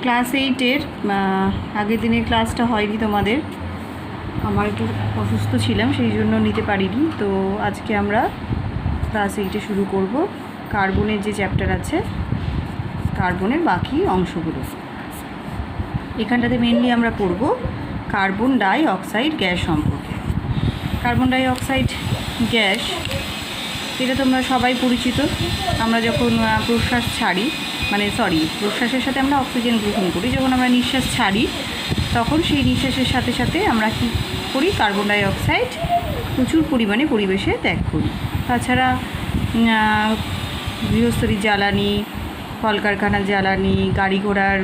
Class 8-এর আগের দিনের ক্লাসটা হয়নি তোমাদের, আমার একটু অসুস্থ ছিলাম সেই জন্য নিতে পারিনি। তো আজকে আমরা ক্লাস 8-এ শুরু করব কার্বনের যে চ্যাপ্টার আছে, কার্বনের বাকি অংশগুলো। এখানটাতে মেনলি আমরা পড়ব কার্বন ডাই অক্সাইড গ্যাস সম্পর্কে। কার্বন ডাই অক্সাইড গ্যাস এটা তোমরা সবাই পরিচিত। আমরা যখন প্রশ্বাস ছাড়ি, প্রশ্বাসের সাথে আমরা অক্সিজেন গ্রহণ করি, যখন আমরা নিঃশ্বাস ছাড়ি তখন সেই নিঃশ্বাসের সাথে সাথে আমরা কী করি, কার্বন ডাই অক্সাইড প্রচুর পরিমাণে পরিবেশে ত্যাগ করি। তাছাড়া গৃহস্থলী জ্বালানি, কলকারখানার জ্বালানি, গাড়ি ঘোড়ার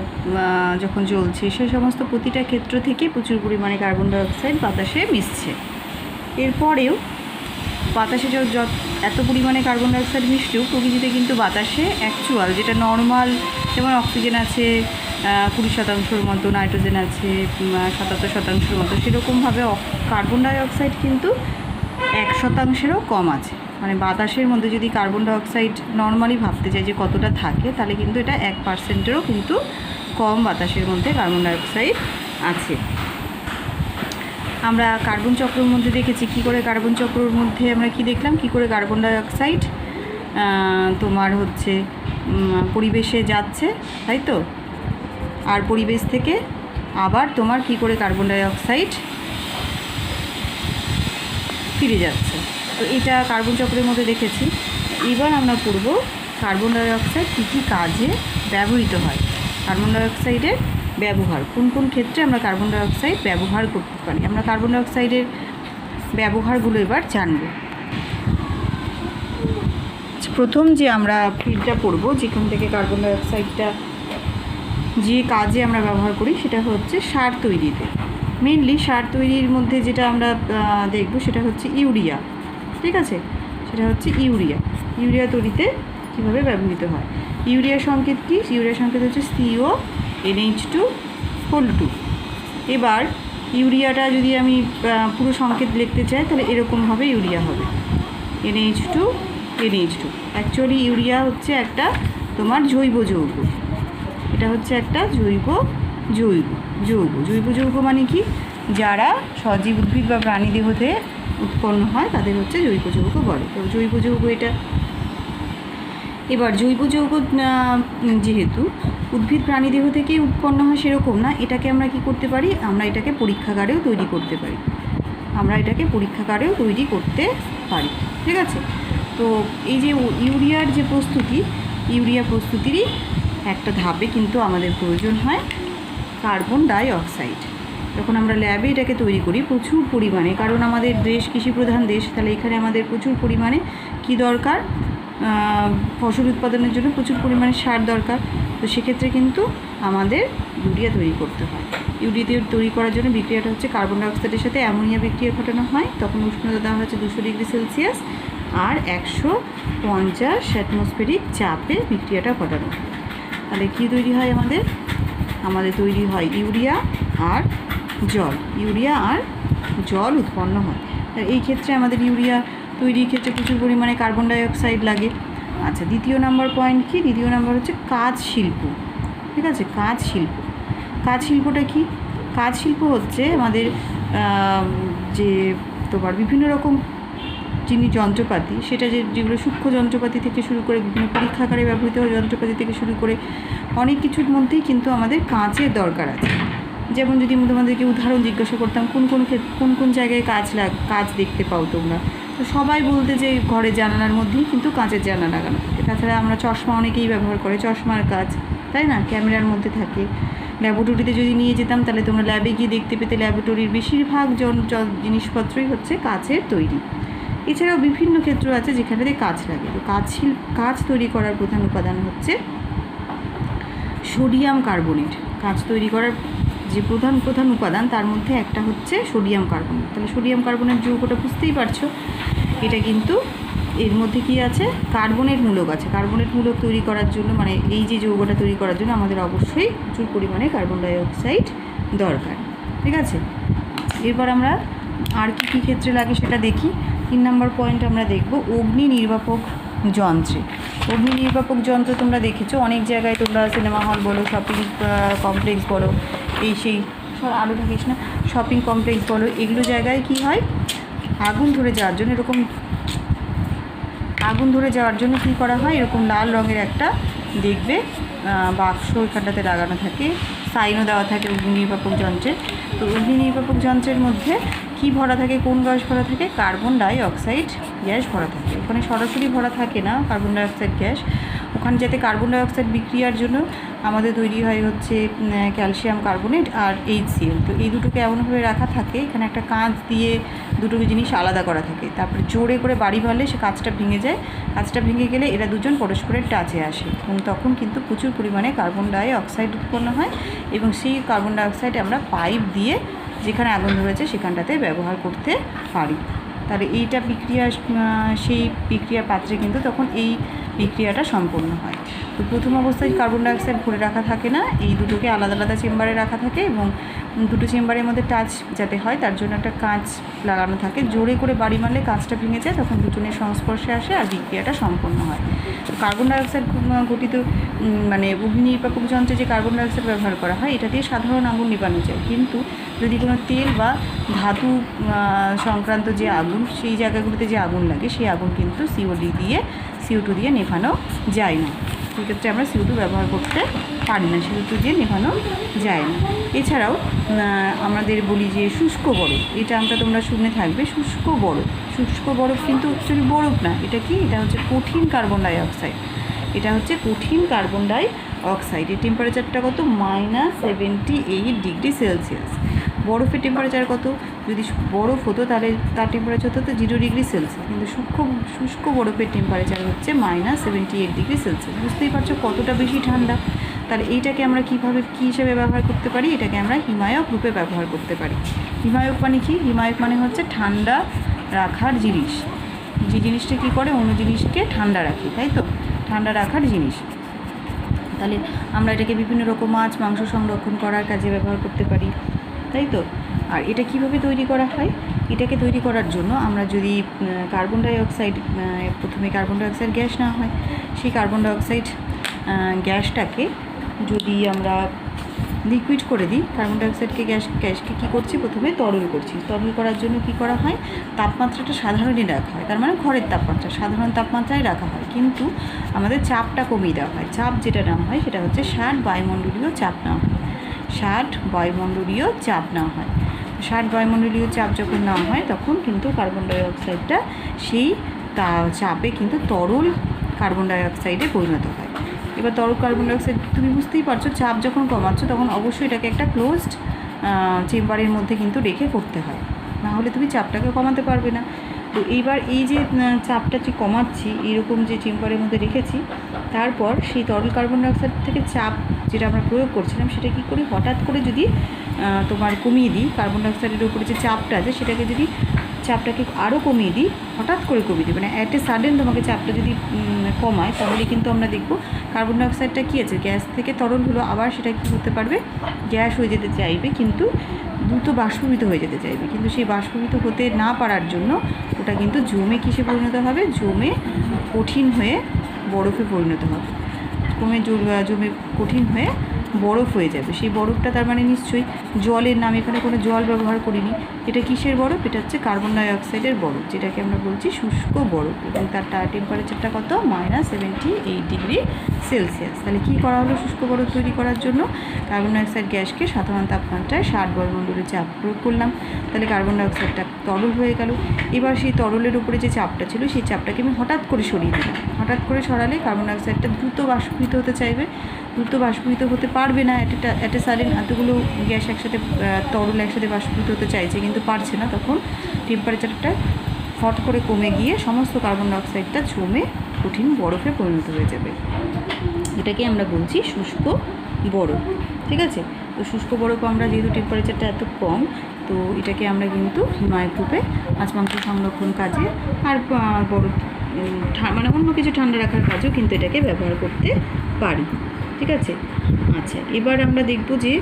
যখন চলছে, সেই সমস্ত প্রতিটা ক্ষেত্র থেকে প্রচুর পরিমাণে কার্বন ডাই অক্সাইড বাতাসে মিশছে। এরপরেও বাতাসে এত পরিমাণে কার্বন ডাই অক্সাইড মিশলেও প্রকৃতিতে কিন্তু বাতাসে অ্যাকচুয়াল যেটা নর্মাল, যেমন অক্সিজেন আছে 20% মতো, নাইট্রোজেন আছে 77% মতো, সেরকমভাবে কার্বন ডাই অক্সাইড কিন্তু 1%-এরও কম আছে। মানে বাতাসের মধ্যে যদি কার্বন ডাই অক্সাইড নর্মালি ভাবতে চাই যে কতটা থাকে, তাহলে কিন্তু এটা 1%-এরও কিন্তু কম বাতাসের মধ্যে কার্বন ডাই অক্সাইড আছে। আমরা কার্বন চক্রের মধ্যে দেখেছি কী করে, কার্বন চক্রের মধ্যে আমরা কি দেখলাম, কী করে কার্বন ডাই অক্সাইড তোমার হচ্ছে পরিবেশে যাচ্ছে, তাই তো, আর পরিবেশ থেকে আবার তোমার কী করে কার্বন ডাই অক্সাইড ফিরে যাচ্ছে। তো এটা কার্বন চক্রের মধ্যে দেখেছি। এবার আমরা পড়ব কার্বন ডাই অক্সাইড কী কী কাজে ব্যবহৃত হয়, কার্বন ডাই অক্সাইডের ব্যবহার, কোন কোন ক্ষেত্রে আমরা কার্বন ডাই অক্সাইড ব্যবহার করতে পারি। আমরা কার্বন ডাই অক্সাইডের ব্যবহারগুলো এবার জানব। প্রথম যে আমরা ফিল্ডটা পড়ব, যেখান থেকে কার্বন ডাই অক্সাইডটা যে কাজে আমরা ব্যবহার করি, সেটা হচ্ছে সার তৈরিতে। মেনলি সার তৈরির মধ্যে যেটা আমরা দেখব সেটা হচ্ছে ইউরিয়া। ঠিক আছে, সেটা হচ্ছে ইউরিয়া তৈরিতে কীভাবে ব্যবহৃত হয়। ইউরিয়া সংকেত কি? ইউরিয়া সংকেত হচ্ছে CONH2. এবার ইউরিয়াটা যদি আমি পুরো সংকেত লিখতে চাই, তাহলে এরকমভাবে ইউরিয়া হবে NH2. অ্যাকচুয়ালি ইউরিয়া হচ্ছে একটা তোমার জৈব যৌগ। এটা হচ্ছে একটা জৈব যৌগ মানে কি, যারা সজীব উদ্ভিদ বা প্রাণীদেহতে উৎপন্ন হয় তাদের হচ্ছে জৈব যৌগ বলে। তো জৈব যৌগ এটা। এবার জৈব যৌগ যেহেতু উদ্ভিদ প্রাণীদেহ থেকেই উৎপন্ন হয় সেরকম না, এটাকে আমরা কি করতে পারি, আমরা এটাকে পরীক্ষাগারেও তৈরি করতে পারি। ঠিক আছে। তো এই যে ইউরিয়ার যে প্রস্তুতি, ইউরিয়া প্রস্তুতিরই একটা ধাপে কিন্তু আমাদের প্রয়োজন হয় কার্বন ডাই অক্সাইড। যখন আমরা ল্যাবে এটাকে তৈরি করি প্রচুর পরিমাণে, কারণ আমাদের দেশ কৃষিপ্রধান দেশ, তাহলে এখানে আমাদের প্রচুর পরিমাণে কি দরকার, ফসল উৎপাদনের জন্য প্রচুর পরিমাণে সার দরকার। তো সেক্ষেত্রে কিন্তু আমাদের ইউরিয়া তৈরি করতে হয়। ইউরিয়া তৈরি করার জন্য বিক্রিয়াটা হচ্ছে কার্বন ডাই অক্সাইডের সাথে অ্যামোনিয়া বিক্রিয়া ঘটানো হয়। তখন উষ্ণতা দেওয়া হচ্ছে 200 ডিগ্রি সেলসিয়াস আর 150 অ্যাটমসফেরিক চাপে বিক্রিয়াটা ঘটানো হয়। তাহলে কী তৈরি হয় আমাদের তৈরি হয় ইউরিয়া আর জল উৎপন্ন হয়। এই ক্ষেত্রে আমাদের ইউরিয়া তৈরির ক্ষেত্রে প্রচুর পরিমাণে কার্বন ডাই অক্সাইড লাগে। আচ্ছা, দ্বিতীয় নাম্বার পয়েন্ট কি? দ্বিতীয় নাম্বার হচ্ছে কাজ শিল্প। ঠিক আছে, কাজ শিল্পটা কি? কাজ শিল্প হচ্ছে আমাদের যে তোমার বিভিন্ন রকম যন্ত্রপাতি, সেটা যেগুলো সূক্ষ্ম যন্ত্রপাতি থেকে শুরু করে বিভিন্ন পরীক্ষাগারে ব্যবহৃত যন্ত্রপাতি থেকে শুরু করে অনেক কিছুর মধ্যেই কিন্তু আমাদের কাঁচের দরকার আছে। যেমন যদি আমি তোমাদেরকে উদাহরণ জিজ্ঞাসা করতাম, কোন জায়গায় কাঁচ দেখতে পাও তোমরা, তো সবাই বলতে যে ঘরের জানালার মধ্যেই কিন্তু কাঁচের জানলা লাগানো থাকে। তাছাড়া আমরা চশমা অনেকেই ব্যবহার করে, চশমার কাঁচ, তাই না, ক্যামেরার মধ্যে থাকে। ল্যাবরেটরিতে যদি নিয়ে যেতাম, তাহলে তোমরা ল্যাবে গিয়ে দেখতে পেতে ল্যাবরেটরির বেশিরভাগ জিনিসপত্রই হচ্ছে কাচের তৈরি। এছাড়াও বিভিন্ন ক্ষেত্র আছে যেখানে কাঁচ লাগে। তো কাঁচ তৈরি করার প্রধান উপাদান হচ্ছে সোডিয়াম কার্বনেট। কাঁচ তৈরি করার যে প্রধান উপাদান, তার মধ্যে একটা হচ্ছে সোডিয়াম কার্বনেট। তাহলে সোডিয়াম কার্বনেট যৌগটা বুঝতেই পারছো, এটা কিন্তু এর মধ্যে কি আছে, কার্বনেট মূলক আছে। কার্বনেট মূলক তৈরি করার জন্য, মানে এই যে যৌগটা তৈরি করার জন্য আমাদের অবশ্যই প্রচুর পরিমাণে কার্বন ডাই অক্সাইড দরকার। ঠিক আছে, এরপর আমরা আর কী ক্ষেত্রে লাগে সেটা দেখি। 3 নম্বর পয়েন্ট আমরা দেখব অগ্নি নির্বাপক যন্ত্রে। অগ্নি নির্বাপক যন্ত্র তোমরা দেখেছো অনেক জায়গায়, তোমরা সিনেমা হল বলো, শপিং কমপ্লেক্স বলো, এই সেই আরও থাকিস না, শপিং কমপ্লেক্স বলো, এগুলো জায়গায় কি হয়, আগুন ধরে যাওয়ার জন্য কী করা হয়, এরকম লাল রঙের একটা দেখবে বাক্স এখানটাতে লাগানো থাকে, সাইনও দেওয়া থাকে অগ্নি নির্বাপক যন্ত্রের। তো অগ্নি নির্বাপক যন্ত্রের মধ্যে কী ভরা থাকে, কোন গ্যাস ভরা থাকে, কার্বন ডাই অক্সাইড গ্যাস ভরা থাকে। ওখানে সরাসরি ভরা থাকে না কার্বন ডাই অক্সাইড গ্যাস, ওখানে যাতে কার্বন ডাই অক্সাইড বিক্রিয়ার জন্য আমাদের তৈরি হয় হচ্ছে ক্যালসিয়াম কার্বনেট আর HCl। তো এই দুটোকে এমনভাবে রাখা থাকে, এখানে একটা কাঁচ দিয়ে দুটো জিনিস আলাদা করা থাকে, তারপরে জোরে করে বাড়ি মারলে সে কাঁচটা ভেঙে যায়, কাঁচটা ভেঙে গেলে এরা দুজন পরস্পরের টাচে আসে এবং তখন কিন্তু প্রচুর পরিমাণে কার্বন ডাই অক্সাইড উৎপন্ন হয় এবং সেই কার্বন ডাই অক্সাইড আমরা পাইপ দিয়ে যেখানে আগুন ধরেছে সেখানটাতে ব্যবহার করতে পারি। তাহলে এইটা বিক্রিয়া, সেই বিক্রিয়া পাত্রে কিন্তু তখন এই বিক্রিয়াটা সম্পন্ন হয়। তো প্রথম অবস্থায় কার্বন ডাইঅক্সাইড ভরে রাখা থাকে না, এই দুটোকে আলাদা আলাদা চেম্বারে রাখা থাকে এবং দুটো চেম্বারের মধ্যে টাচ যাতে হয় তার জন্য একটা কাঁচ লাগানো থাকে, জোরে করে বাড়ি মারলে কাঁচটা ভেঙে যায়, তখন দুজনের সংস্পর্শে আসে আর বিক্রিয়াটা সম্পন্ন হয়। তো কার্বন ডাইঅক্সাইড গঠিত মানে অগ্নি নির্বাপক যন্ত্রে যে কার্বন ডাইঅক্সাইড ব্যবহার করা হয় এটা দিয়ে সাধারণ আগুন নেভানো যায়, কিন্তু যদি কোনো তেল বা ধাতু সংক্রান্ত যে আগুন, সেই জায়গাগুলোতে যে আগুন লাগে সেই আগুন কিন্তু CO2 দিয়ে নেভানো যায় না। সেক্ষেত্রে আমরা CO2 ব্যবহার করতে পারি না, CO2 দিয়ে নেভানো যায় না। এছাড়াও আমাদের বলি যে শুষ্ক বরফ, এটা আমরা তোমরা শুনে থাকবে, শুষ্ক বরফ কিন্তু অ্যাকচুয়ালি বরফ না, এটা কি, এটা হচ্ছে কঠিন কার্বন ডাই অক্সাইড। এর টেম্পারেচারটা কত, -78 ডিগ্রি সেলসিয়াস। বরফের টেম্পারেচার কত, যদি বরফ হতো তাহলে তার টেম্পারেচার হতো 0 ডিগ্রি সেলসিয়াস, কিন্তু শুষ্ক বরফের টেম্পারেচার হচ্ছে -78 ডিগ্রি সেলসিয়াস। বুঝতেই পারছো কতটা বেশি ঠান্ডা। তাহলে এইটাকে আমরা কী হিসেবে ব্যবহার করতে পারি, এটাকে আমরা হিমায়ক রূপে ব্যবহার করতে পারি। হিমায়ক মানে কি, হিমায়ক মানে হচ্ছে ঠান্ডা রাখার জিনিস, যে জিনিসটা কী করে অন্য জিনিসকে ঠান্ডা রাখে, তাই তো, ঠান্ডা রাখার জিনিস। তাহলে আমরা এটাকে বিভিন্ন রকম মাছ মাংস সংরক্ষণ করার কাজে ব্যবহার করতে পারি, তাই তো। আর এটা কিভাবে তৈরি করা হয়, এটাকে তৈরি করার জন্য আমরা যদি প্রথমে কার্বন ডাইঅক্সাইড গ্যাস না হয়, সেই কার্বন ডাইঅক্সাইড গ্যাসটাকে যদি আমরা লিকুইড করে দিই, কার্বন ডাইঅক্সাইডকে গ্যাসকে কী করছি, প্রথমে তরল করছি। তরল করার জন্য কি করা হয়, তাপমাত্রাটা সাধারণই রাখা হয়, তার মানে ঘরের তাপমাত্রা সাধারণ তাপমাত্রায় রাখা হয়, কিন্তু আমাদের চাপটা কমিয়ে দেওয়া হয়। চাপ যেটা নেওয়া হয় সেটা হচ্ছে 60 বায়ুমণ্ডলীয় চাপ নেওয়া হয়। 60 বায়ুমণ্ডলীয় চাপ নেওয়া হয়। 60 বায়ুমণ্ডলীয় চাপ যখন নেওয়া হয় তখন কিন্তু কার্বন ডাইঅক্সাইডটা সেই চাপে কিন্তু তরল কার্বন ডাইঅক্সাইডে পরিণত হয়। এবার তরল কার্বন ডাইঅক্সাইড তুমি বুঝতেই পারছো, চাপ যখন কমাচ্ছ তখন অবশ্যই এটাকে একটা ক্লোজড চেম্বারের মধ্যে কিন্তু রেখে করতে হয়, না হলে তুমি চাপটাকে কমাতে পারবে না। তো এইবার এই যে চাপটা যে কমাচ্ছি এইরকম যে চেম্বারের মধ্যে রেখেছি, তারপর সেই তরল কার্বন ডাইঅক্সাইড থেকে চাপ যেটা আমরা প্রয়োগ করছিলাম সেটা কী করি, হঠাৎ করে যদি তোমার কমিয়ে দিই, কার্বন ডাইঅক্সাইডের উপরে যে চাপটা আছে সেটাকে যদি চাপটাকে আরও কমিয়ে দিই, হঠাৎ করে কমিয়ে দিই, মানে অ্যাট এ সাডেন তোমাকে চাপটা যদি কমায়, তাহলে কিন্তু আমরা দেখব কার্বন ডাইঅক্সাইডটা কী আছে, গ্যাস থেকে তরল হলো, আবার সেটা কী হতে পারবে, গ্যাস হয়ে যেতে চাইবে, কিন্তু দ্রুত বাষ্পীভূত হয়ে যেতে চাইবে, কিন্তু সেই বাষ্পীভূত হতে না পারার জন্য ওটা কিন্তু জমে কিসে পরিণত হবে, জমে কঠিন হয়ে বরফে পরিণত হবে, জমে কঠিন হয়ে বরফ হয়ে যাবে। সেই বরফটা তার মানে নিশ্চয়ই জলের নাম, এখানে কোনো জল ব্যবহার করিনি, এটা কিসের বরফ, এটা হচ্ছে কার্বন ডাইঅক্সাইডের বরফ, যেটাকে আমরা বলছি শুষ্ক বরফ, এবং তার টেম্পারেচারটা কত, -78 ডিগ্রি সেলসিয়াস। তাহলে কী করা হলো, শুষ্ক বরফ তৈরি করার জন্য কার্বন ডাইঅক্সাইড গ্যাসকে সাধারণ তাপমাত্রায় 60 বায়ুমণ্ডলের চাপ প্রয়োগ করলাম, তাহলে কার্বন ডাইঅক্সাইডটা তরল হয়ে গেল। এবার সেই তরলের উপরে যে চাপটা ছিল সেই চাপটাকে আমি হঠাৎ করে সরিয়ে দিলাম, হঠাৎ করে সরালে কার্বন ডাইঅক্সাইডটা দ্রুত বাষ্পীভূত হতে চাইবে, দ্রুত বাষ্পীভূত হতে পারবে না, অ্যাট এ সাডেন এতগুলো গ্যাস একসাথে তরল একসাথে বাষ্পীভূত হতে চাইছে কিন্তু পারছে না, তখন টেম্পারেচারটা হট করে কমে গিয়ে সমস্ত কার্বন ডাইঅক্সাইডটা জমে কঠিন বরফে পরিণত হয়ে যাবে। এটাকে আমরা বলছি শুষ্ক বরফ, ঠিক আছে। তো শুষ্ক বরফ আমরা যেহেতু টেম্পারেচারটা এত কম, তো এটাকে আমরা কিন্তু হিমায়ক রূপে মাছ মাংস সংরক্ষণ কাজে আর বরফ মানে অন্য কিছু ঠান্ডা রাখার কাজেও কিন্তু এটাকে ব্যবহার করতে পারি, ঠিক আছে। আচ্ছা, এবার আমরা দেখব যে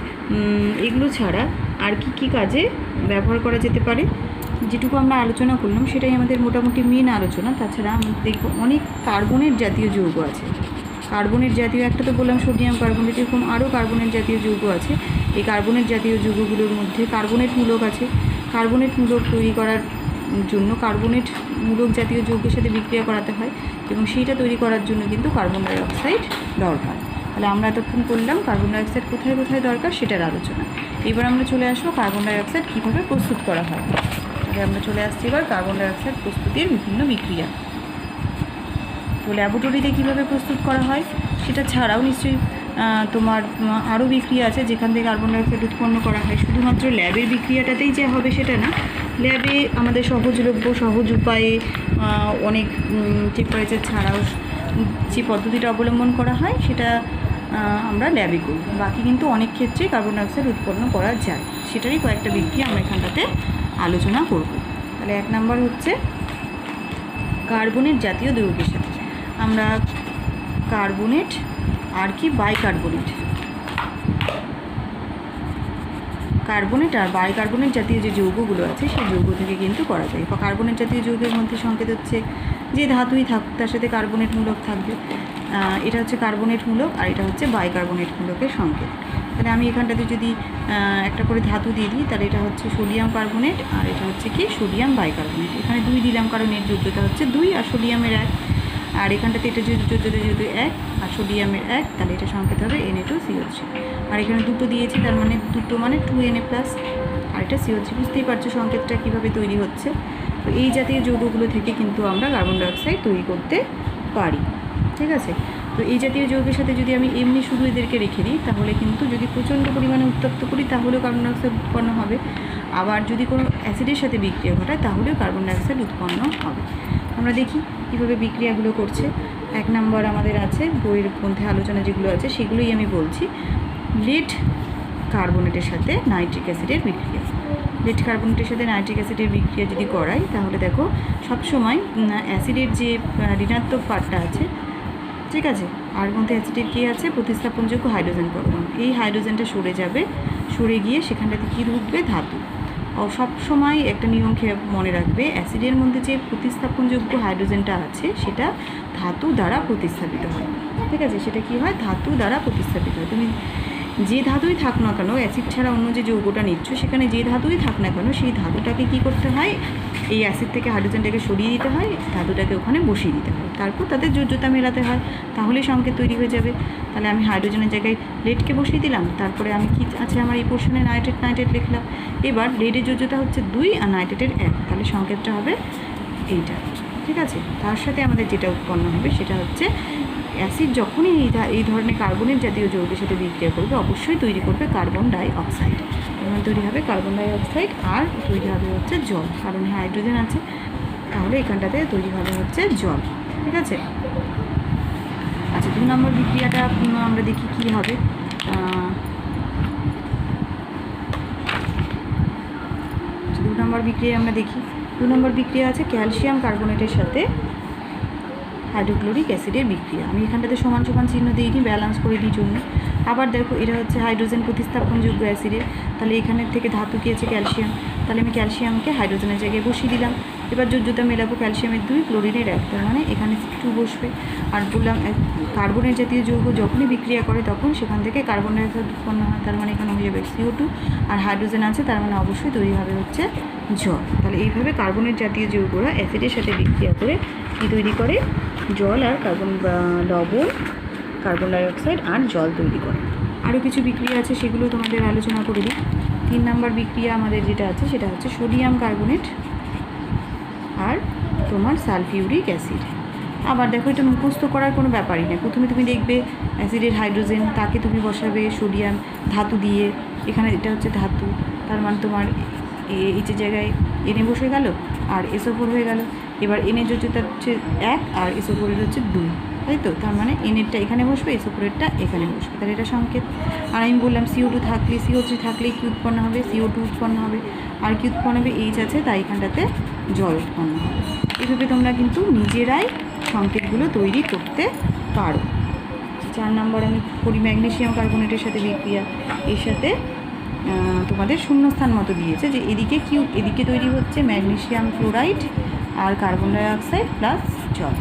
এগুলো ছাড়া আর কি কি কাজে ব্যবহার করা যেতে পারে। যেটুকু আমরা আলোচনা করলাম সেটাই আমাদের মোটামুটি মেন আলোচনা। তাছাড়া আমরা দেখব অনেক কার্বনের জাতীয় যৌগ আছে। কার্বনের জাতীয় একটা তো বললাম সোডিয়াম কার্বনেট, এরকম আরও কার্বনের জাতীয় যৌগ আছে। এই কার্বনের জাতীয় যৌগগুলোর মধ্যে কার্বনেট মূলক আছে। কার্বনেট মূলক তৈরি করার জন্য কার্বনেট মূলক জাতীয় যৌগের সাথে বিক্রিয়া করাতে হয়, এবং সেইটা তৈরি করার জন্য কিন্তু কার্বন ডাই অক্সাইড দরকার। তাহলে আমরা এতক্ষণ করলাম কার্বন ডাই অক্সাইড কোথায় কোথায় দরকার সেটার আলোচনা। এবার আমরা চলে আসবো কার্বন ডাই অক্সাইড কীভাবে প্রস্তুত করা হয়। তাহলে আমরা চলে আসছি এবার কার্বন ডাই অক্সাইড প্রস্তুতির বিভিন্ন বিক্রিয়া। তো ল্যাবরেটরিতে কীভাবে প্রস্তুত করা হয় সেটা ছাড়াও নিশ্চয়ই তোমার আরও বিক্রিয়া আছে যেখান থেকে কার্বন ডাই অক্সাইড উৎপন্ন করা হয়। শুধুমাত্র ল্যাবের বিক্রিয়াটাতেই যে হবে সেটা না, ল্যাবে আমাদের সহজলভ্য সহজ উপায়ে অনেক টেম্পারেচার ছাড়াও যে পদ্ধতিটা অবলম্বন করা হয় সেটা আমরা ল্যাবে করি। বাকি কিন্তু অনেক ক্ষেত্রে কার্বন ডাই অক্সাইড উৎপন্ন করা যায়, সেটারই কয়েকটা বিক্রিয়া আমরা এখানটাতে আলোচনা করব। তাহলে 1 নম্বর হচ্ছে কার্বনেট জাতীয় যৌগের সাথে আমরা কার্বনেট আর কি বাইকার্বনেট, কার্বনেট আর বাইকার্বনেট জাতীয় যে যৌগগুলো আছে সেই যৌগ থেকে কিন্তু করা যায়। বা কার্বনেট জাতীয় যৌগের মধ্যে সংকেত হচ্ছে যে ধাতুই থাকুক তার সাথে কার্বনেট মূলক থাকবে। এটা হচ্ছে কার্বনেট মূলক আর এটা হচ্ছে বাইকার্বনেট মূলকের সংকেত। তাহলে আমি এখানটাতে যদি একটা করে ধাতু দিয়ে দিই তাহলে এটা হচ্ছে সোডিয়াম কার্বনেট আর এটা হচ্ছে কি সোডিয়াম বাইকার্বনেট। এখানে 2 দিলাম কারণ এর যোগ্যতা হচ্ছে 2 আর সোডিয়ামের 1, আর এখানটাতে এটা যোগ্যতা যেহেতু 1 আর সোডিয়ামের 1 তাহলে এটা সংকেত হবে Na2CO3। আর এখানে 2 দিয়েছি তার মানে 2 মানে 2Na+, আর এটা CO3। বুঝতেই পারছো সংকেতটা কীভাবে তৈরি হচ্ছে। তো এই জাতীয় যৌগগুলো থেকে কিন্তু আমরা কার্বন ডাই অক্সাইড তৈরি করতে পারি, ঠিক আছে। তো এই জাতীয় যৌগের সাথে যদি আমি এমনি শুধু এদেরকে রেখে দিই তাহলে কিন্তু যদি প্রচণ্ড পরিমাণে উত্তপ্ত করি তাহলেও কার্বন ডাই অক্সাইড উৎপন্ন হবে, আবার যদি কোনো অ্যাসিডের সাথে বিক্রিয়া ঘটায় তাহলেও কার্বন ডাই অক্সাইড উৎপন্ন হবে। আমরা দেখি কীভাবে বিক্রিয়াগুলো করছে। 1 নম্বর আমাদের আছে বইয়ের মধ্যে আলোচনা যেগুলো আছে সেগুলোই আমি বলছি। লেড কার্বনেটের সাথে নাইট্রিক অ্যাসিডের বিক্রিয়া। লেড কার্বনেটের সাথে নাইট্রিক অ্যাসিডের বিক্রিয়া যদি করাই তাহলে দেখো সবসময় অ্যাসিডের যে ঋণাত্মক পার্টটা আছে, ঠিক আছে, আর মধ্যে অ্যাসিডের কী আছে প্রতিস্থাপনযোগ্য হাইড্রোজেন পরমাণু। এই হাইড্রোজেনটা সরে যাবে, সরে গিয়ে সেখানটাতে কী ঢুকবে ধাতু। সব সময় একটা নিয়ম খেয়ে মনে রাখবে অ্যাসিডের মধ্যে যে প্রতিস্থাপনযোগ্য হাইড্রোজেনটা আছে সেটা ধাতু দ্বারা প্রতিস্থাপিত হয়, ঠিক আছে। সেটা কি হয় ধাতু দ্বারা প্রতিস্থাপিত হয়। তুমি যে ধাতুই থাক না কেন অ্যাসিড ছাড়া অন্য যে যৌগটা নিচ্ছ সেখানে যে ধাতুই থাক না কেন সেই ধাতুটাকে কী করতে হয় এই অ্যাসিড থেকে হাইড্রোজেনটাকে সরিয়ে দিতে হয়, ধাতুটাকে ওখানে বসিয়ে দিতে হয়, তারপর তাদের যোজ্যতা মেলাতে হয়, তাহলেই সংকেত তৈরি হয়ে যাবে। তাহলে আমি হাইড্রোজেনের জায়গায় লেডকে বসিয়ে দিলাম, তারপরে আমি কি আছে আমার এই পোর্শনে নাইট্রেট লিখলাম। এবার লেডের যোজ্যতা হচ্ছে 2 আর নাইট্রেটের 1, তাহলে সংকেতটা হবে এইটা, ঠিক আছে। তার সাথে আমাদের যেটা উৎপন্ন হবে সেটা হচ্ছে অ্যাসিড যখনই এই ধরনের কার্বনের জাতীয় যৌগের সাথে বিক্রিয়া করবে অবশ্যই তৈরি করবে কার্বন ডাই অক্সাইড। এবং তৈরি হবে কার্বন ডাই অক্সাইড আর তৈরি হবে হচ্ছে জল, কারণ হাইড্রোজেন আছে তাহলে এখানটাতে তৈরি হবে হচ্ছে জল, ঠিক আছে। আচ্ছা 2 নম্বর বিক্রিয়াটা আমরা দেখি কী হবে। 2 নম্বর বিক্রিয়া আমরা দেখি। 2 নম্বর বিক্রিয়া আছে ক্যালসিয়াম কার্বনেটের সাথে হাইড্রোক্লোরিক অ্যাসিডের বিক্রিয়া। আমি এখানটাতে সমান সমান চিহ্ন দিইনি ব্যালেন্স করে দিই জন্য। আবার দেখো এটা হচ্ছে হাইড্রোজেন প্রতিস্থাপনযোগ্য অ্যাসিডের, তাহলে এখানের থেকে ধাতু কী আছে ক্যালসিয়াম, তাহলে আমি ক্যালসিয়ামকে হাইড্রোজেনের জায়গায় বসিয়ে দিলাম। এবার যোজ্যতা মেলাবো ক্যালসিয়ামের 2 ক্লোরিনের 1, তার মানে এখানে 2 বসবে। আর বললাম কার্বনের জাতীয় যৌগ যখনই বিক্রিয়া করে তখন সেখান থেকে কার্বন ডাই অক্সাইড উৎপন্ন হয়, তার মানে এখানে হয়ে যাবে CO2, আর হাইড্রোজেন আছে তার মানে অবশ্যই তৈরি হবে হচ্ছে জল। তাহলে এইভাবে কার্বনের জাতীয় যৌগরা অ্যাসিডের সাথে বিক্রিয়া করে কী তৈরি করে জল আর লবণ, কার্বন ডাই অক্সাইড আর জল তৈরি করে। আরও কিছু বিক্রিয়া আছে সেগুলো তোমাদের আলোচনা করে দিই। 3 নম্বর বিক্রিয়া আমাদের যেটা আছে সেটা হচ্ছে সোডিয়াম কার্বনেট আর তোমার সালফিউরিক অ্যাসিড। আবার দেখো এটা মুখস্থ করার কোনো ব্যাপারই না। প্রথমে তুমি দেখবে অ্যাসিডের হাইড্রোজেন, তাকে তুমি বসাবে সোডিয়াম ধাতু দিয়ে, এখানে এটা হচ্ছে ধাতু, তার মানে তোমার এইচের জায়গায় এনে বসে গেল আর SO4 হয়ে গেল। এবার এনের যোজ্যতা হচ্ছে 1 আর SO4 হচ্ছে 2, তাই তো, তার মানে এনেরটা এখানে বসবে SO4 এখানে বসবে, তাহলে এটা সংকেত। আর আমি বললাম CO2 থাকলে CO3 থাকলেই কী উৎপন্ন হবে CO2 উৎপন্ন হবে, আর কি উৎপন্ন হবে H আছে তাই এখানটাতে জল উৎপন্ন হবে। এইভাবে তোমরা কিন্তু নিজেরাই সংকেতগুলো তৈরি করতে পারো। 4 নম্বর আমি করি ম্যাগনেসিয়াম কার্বনেটের সাথে বিক্রিয়া, এর সাথে তোমাদের শূন্যস্থান মতো দিয়েছে যে এদিকে তৈরি হচ্ছে ম্যাগনেসিয়াম ক্লোরাইড আর কার্বন ডাইঅক্সাইড প্লাস জল।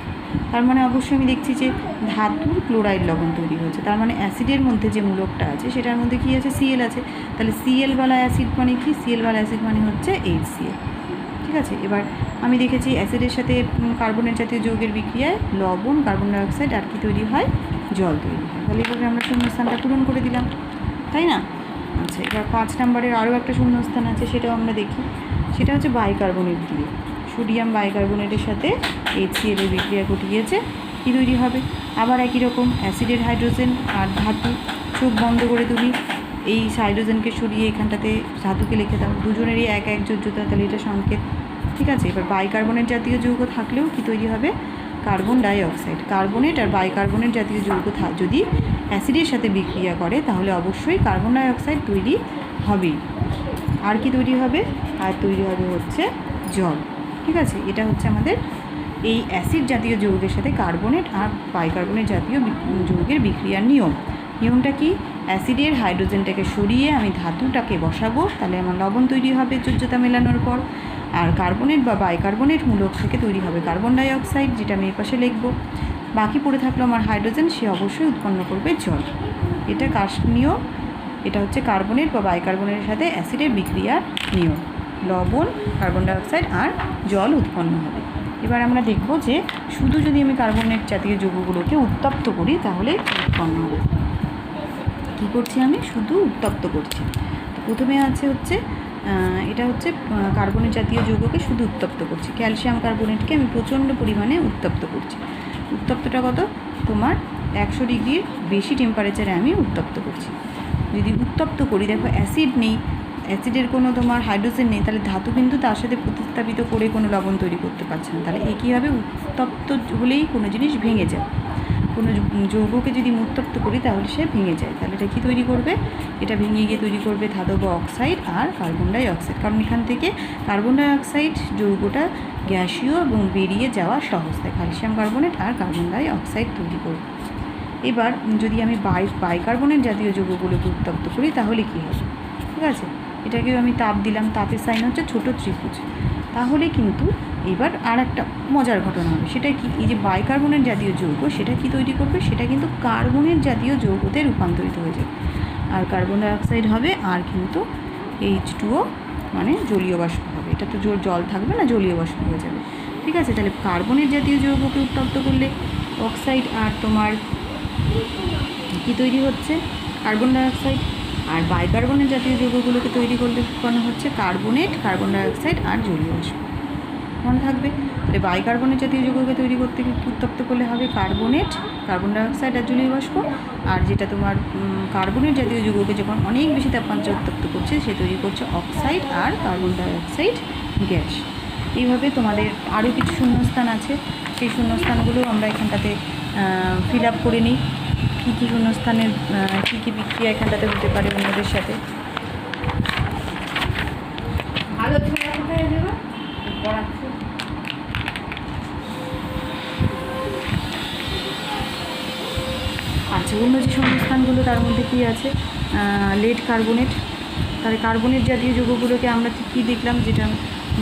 তার মানে অবশ্যই আমি দেখছি যে ধাতুর ক্লোরাইড লবণ তৈরি হয়েছে, তার মানে অ্যাসিডের মধ্যে যে মূলকটা আছে সেটার মধ্যে কী আছে, সিএল আছে। তাহলে সিএলওয়ালা অ্যাসিড মানে কি, সিএলওয়ালা অ্যাসিড মানে হচ্ছে HCl। ঠিক আছে, এবার আমি দেখেছি অ্যাসিডের সাথে কার্বনের জাতীয় যৌগের বিক্রিয়ায় লবণ, কার্বন ডাইঅক্সাইড আর কি তৈরি হয়, জল তৈরি হয়। তাহলে এভাবে আমরা শূন্যস্থানটা পূরণ করে দিলাম, তাই না? আচ্ছা, এবার 5 নম্বরের আরও একটা শূন্যস্থান আছে, সেটাও আমরা দেখি। সেটা হচ্ছে বাইকার্বনেট দিয়ে সোডিয়াম বাইকার্বনেটের সাথে HCl এর বিক্রিয়া ঘটিয়েছে, কী তৈরি হবে, আবার একই রকম অ্যাসিডের হাইড্রোজেন আর ধাতু, চোখ বন্ধ করে তুলি, এই হাইড্রোজেনকে সরিয়ে এখানটাতে ধাতুকে লিখে দাও, দুজনেরই এক এক যোজ্যতা, তাহলে এটা সংকেত। ঠিক আছে, এবার বাইকার্বনেট জাতীয় যৌগ থাকলেও কি তৈরি হবে, কার্বন ডাইঅক্সাইড। কার্বনেট আর বাইকার্বনেট জাতীয় যৌগ যদি অ্যাসিডের সাথে বিক্রিয়া করে তাহলে অবশ্যই কার্বন ডাইঅক্সাইড তৈরি হবেই। আর কি তৈরি হবে, আর তৈরি হবে হচ্ছে জল। ঠিক আছে, এটা হচ্ছে আমাদের এই অ্যাসিড জাতীয় যৌগের সাথে কার্বনেট আর বাইকার্বনেট জাতীয় যৌগের বিক্রিয়ার নিয়মটা কি, অ্যাসিডের হাইড্রোজেনটাকে সরিয়ে আমি ধাতুটাকে বসাবো, তাহলে আমার লবণ তৈরি হবে যোজ্যতা মেলানোর পর। আর কার্বনেট বা বাইকার্বনেট মূলক থেকে তৈরি হবে কার্বন ডাইঅক্সাইড, যেটা আমি এর পাশে লিখব। বাকি পড়ে থাকলো আমার হাইড্রোজেন, সে অবশ্যই উৎপন্ন করবে জল। এটা কার নিয়ম, এটা হচ্ছে কার্বনেট বা বাইকার্বনেটের সাথে অ্যাসিডের বিক্রিয়ার নিয়ম, লবণ, কার্বন ডাইঅক্সাইড আর জল উৎপন্ন হবে। এবার আমরা দেখব যে শুধু যদি আমি কার্বনেট জাতীয় যৌগগুলোকে উত্তপ্ত করি তাহলে উৎপন্ন হবে। কী করছি, আমি শুধু উত্তপ্ত করছি। তো প্রথমে হচ্ছে এটা হচ্ছে কার্বনেট জাতীয় যৌগকে শুধু উত্তপ্ত করছি, ক্যালসিয়াম কার্বনেটকে আমি প্রচণ্ড পরিমাণে উত্তপ্ত করছি। উত্তপ্তটা কত, তোমার 100 ডিগ্রির বেশি টেম্পারেচারে আমি উত্তপ্ত করছি। যদি উত্তপ্ত করি, দেখো অ্যাসিড নেই, অ্যাসিডের কোনো তোমার হাইড্রোজেন নেই, তাহলে ধাতু কিন্তু তার সাথে প্রতিস্থাপিত করে কোনো লবণ তৈরি করতে পারছে না। তাহলে কী হবে, উত্তপ্ত হলেই কোনো জিনিস ভেঙে যায়। কোনো যৌগকে যদি উত্তপ্ত করি তাহলে সে ভেঙে যায়। তাহলে এটা কী তৈরি করবে, এটা ভেঙে গিয়ে তৈরি করবে ধাতব অক্সাইড আর কার্বন ডাইঅক্সাইড, কারণ এখান থেকে কার্বন ডাইঅক্সাইড যৌগটা গ্যাসীয় এবং বেরিয়ে যাওয়া সহজ, তাই ক্যালসিয়াম কার্বনেট আর কার্বন ডাইঅক্সাইড তৈরি করবে। এবার যদি আমি বাইকার্বনেট জাতীয় যৌগগুলোকে উত্তপ্ত করি তাহলে কী হবে, ঠিক আছে, এটাকেও আমি তাপ দিলাম, তাপের সাইন হচ্ছে ছোটো ত্রিভুজ। তাহলে কিন্তু এবার আর একটা মজার ঘটনা হবে, সেটা কি, এই যে বাইকার্বনেট জাতীয় যৌগ সেটা কি তৈরি করবে, সেটা কিন্তু কার্বনেট জাতীয় যৌগতে রূপান্তরিত হয়ে যাবে, আর কার্বন ডাইঅক্সাইড হবে, আর কিন্তু H2O মানে জলীয় বাষ্প হবে। এটা তো জল থাকবে না, জলীয় বাষ্প হয়ে যাবে। ঠিক আছে, তাহলে কার্বনেট জাতীয় যৌগকে উত্তপ্ত করলে অক্সাইড আর তোমার কী তৈরি হচ্ছে, কার্বন ডাইঅক্সাইড। আর বাইকার্বনেট জাতীয় যৌগগুলোকে তৈরি করলে উৎপন্ন হচ্ছে কার্বনেট, কার্বন ডাইঅক্সাইড আর জলীয় বাষ্প। মনে থাকবে, তাহলে বাইকার্বনেট জাতীয় যৌগকে তৈরি করতে উত্তপ্ত করলে হবে কার্বনেট, কার্বন ডাইঅক্সাইড আর জলীয় বাষ্প। আর যেটা তোমার কার্বনেট জাতীয় যৌগকে যখন অনেক বেশি তাপমাত্রায় উত্তপ্ত করছে সে তৈরি করছে অক্সাইড আর কার্বন ডাইঅক্সাইড গ্যাস। এইভাবে তোমাদের আরও কিছু শূন্যস্থান আছে, সেই শূন্যস্থানগুলো আমরা এখানটাতে ফিল আপ করে নিই। কী কী শূন্যস্থানের কী কী বিক্রিয়া এখানটাতে হতে পারে অন্যদের সাথে। ভালো আচ্ছা, অন্য যে শূন্যস্থানগুলো তার মধ্যে কী আছে, লেড কার্বনেট। তাহলে কার্বনেট জাতীয় যৌগগুলোকে আমরা কী দেখলাম, যেটা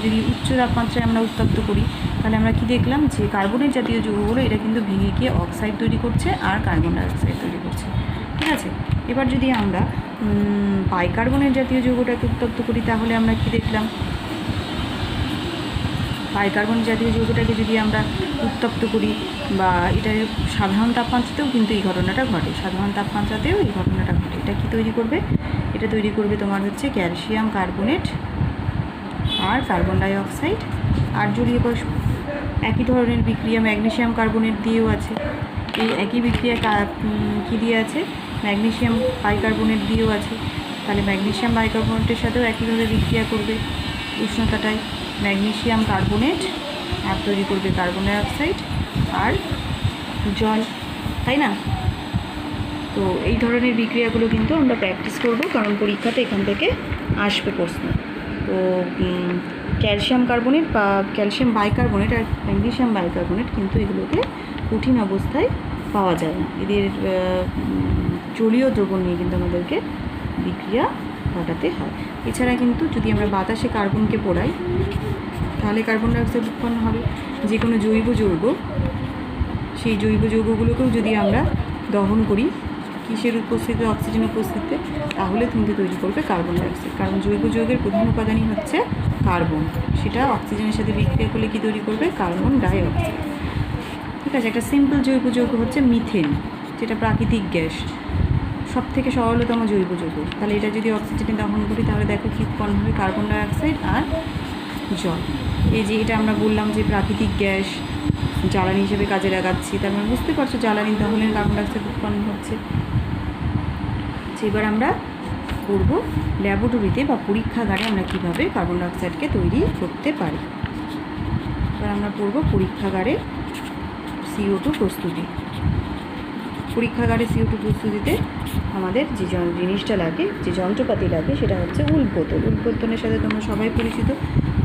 যদি উচ্চ তাপমাত্রায় আমরা উত্তপ্ত করি তাহলে আমরা কী দেখলাম, যে কার্বনেট জাতীয় যৌগগুলো এটা কিন্তু ভেঙে গিয়ে অক্সাইড তৈরি করছে আর কার্বন ডাইঅক্সাইড তৈরি করছে। ঠিক আছে, এবার যদি আমরা বাইকার্বনেট জাতীয় যৌগটাকে উত্তপ্ত করি তাহলে আমরা কী দেখলাম, বাইকার্বনেট জাতীয় যৌগটাকে যদি আমরা উত্তপ্ত করি বা এটা সাধারণ তাপমাত্রাতেও কিন্তু এই ঘটনাটা ঘটে, সাধারণ তাপমাত্রাতেও এই ঘটনাটা ঘটে। এটা কি তৈরি করবে, এটা তৈরি করবে তোমার হচ্ছে ক্যালসিয়াম কার্বনেট আর কার্বন ডাইঅক্সাইড আর জলীয় বাষ্প। একই ধরনের বিক্রিয়া ম্যাগনেসিয়াম কার্বনেট দিয়েও আছে, এই একই বিক্রিয়া কী দিয়ে আছে, ম্যাগনেসিয়াম বাইকার্বনেট দিয়েও আছে। তাহলে ম্যাগনেসিয়াম বাইকার্বনেটের সাথেও একইভাবে বিক্রিয়া করবে উষ্ণতাটায়, ম্যাগনেসিয়াম কার্বনেট আর তৈরি করবে কার্বন ডাইঅক্সাইড আর জল, তাই না? তো এই ধরনের বিক্রিয়াগুলো কিন্তু আমরা প্র্যাকটিস করব, কারণ পরীক্ষাতে এখান থেকে আসবে প্রশ্ন। তো ক্যালসিয়াম কার্বনেট বা ক্যালসিয়াম বাইকার্বনেট আর ম্যাগনেসিয়াম বাইকার্বনেট কিন্তু এগুলোকে কঠিন অবস্থায় পাওয়া যায় না, এদের জলীয় দ্রবণ নিয়ে কিন্তু আমাদেরকে বিক্রিয়া ঘটাতে হয়। এছাড়া কিন্তু যদি আমরা বাতাসে কার্বনকে পোড়াই তাহলে কার্বন ডাইঅক্সাইড উৎপন্ন হবে। যে কোনো জৈব যৌগ, সেই জৈব যৌগগুলোকেও যদি আমরা দহন করি কিসের উপস্থিতিতে, অক্সিজেন উপস্থিতিতে, তাহলে কিন্তু তৈরি করবে কার্বন ডাইঅক্সাইড। কারণ জৈব যৌগের প্রধান উপাদানই হচ্ছে কার্বন, সেটা অক্সিজেনের সাথে বিক্রিয়া করলে কী তৈরি করবে, কার্বন ডাইঅক্সাইড। ঠিক আছে, একটা সিম্পল জৈব যৌগ হচ্ছে মিথেন, যেটা প্রাকৃতিক গ্যাস, সব থেকে সরলতম জৈব যৌগ। তাহলে এটা যদি অক্সিজেনে দহন করি তাহলে দেখো কী উৎপন্ন হবে, কার্বন ডাইঅক্সাইড আর জল। এই যে এটা আমরা বললাম যে প্রাকৃতিক গ্যাস জ্বালানি হিসেবে কাজে লাগাচ্ছি, তার মানে বুঝতে পারছো জ্বালানি দহনের কার্বন ডাইঅক্সাইড উৎপন্ন হচ্ছে। এবার আমরা করব ল্যাবরেটরিতে বা পরীক্ষাগারে আমরা কীভাবে কার্বন ডাইঅক্সাইডকে তৈরি করতে পারি। এবার আমরা পড়ব পরীক্ষাগারে CO2 প্রস্তুতি। পরীক্ষাগারে CO2 প্রস্তুতিতে আমাদের যে জিনিসটা লাগে, যে যন্ত্রপাতি লাগে, সেটা হচ্ছে উলবোতল। উলবোতলের সাথে তোমরা সবাই পরিচিত।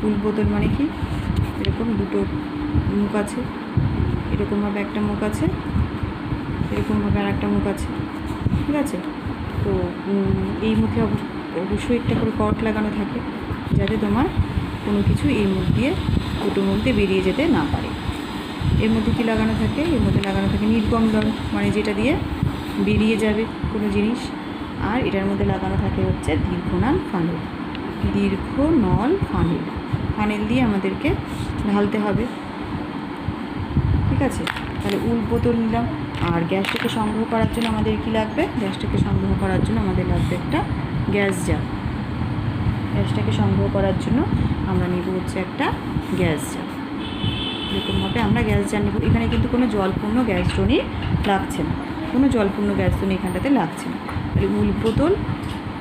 উলবোতল মানে কি, এরকম দুটো মুখ আছে, এরকমভাবে একটা মুখ আছে, এরকমভাবে আর একটা মুখ আছে। ঠিক আছে, তো এই মুখে অবশ্যই একটা করে কর্ক লাগানো থাকে, যাতে তোমার কোনো কিছু এই মুখ দিয়ে, দুটো মুখ দিয়ে বেরিয়ে যেতে না পারে। এর মধ্যে কী লাগানো থাকে, এর মধ্যে লাগানো থাকে নির্গমন, মানে যেটা দিয়ে বেরিয়ে যাবে কোনো জিনিস। আর এটার মধ্যে লাগানো থাকে হচ্ছে দীর্ঘনল ফানেল। দীর্ঘনল ফানেল, ফানেল দিয়ে আমাদেরকে ঢালতে হবে। ঠিক আছে, তাহলে উলবোতল নিলাম। আর গ্যাসটাকে সংগ্রহ করার জন্য আমাদের কী লাগবে, গ্যাসটাকে সংগ্রহ করার জন্য আমাদের লাগবে একটা গ্যাস জার। গ্যাসটাকে সংগ্রহ করার জন্য আমরা নেব হচ্ছে একটা গ্যাস জার। এরকমভাবে আমরা গ্যাস জার নেব। এখানে কিন্তু কোনো জলপূর্ণ গ্যাস জনি লাগছে না, কোনো জলপূর্ণ গ্যাস জনি এখানটাতে লাগছে না। তাহলে উলবোতল,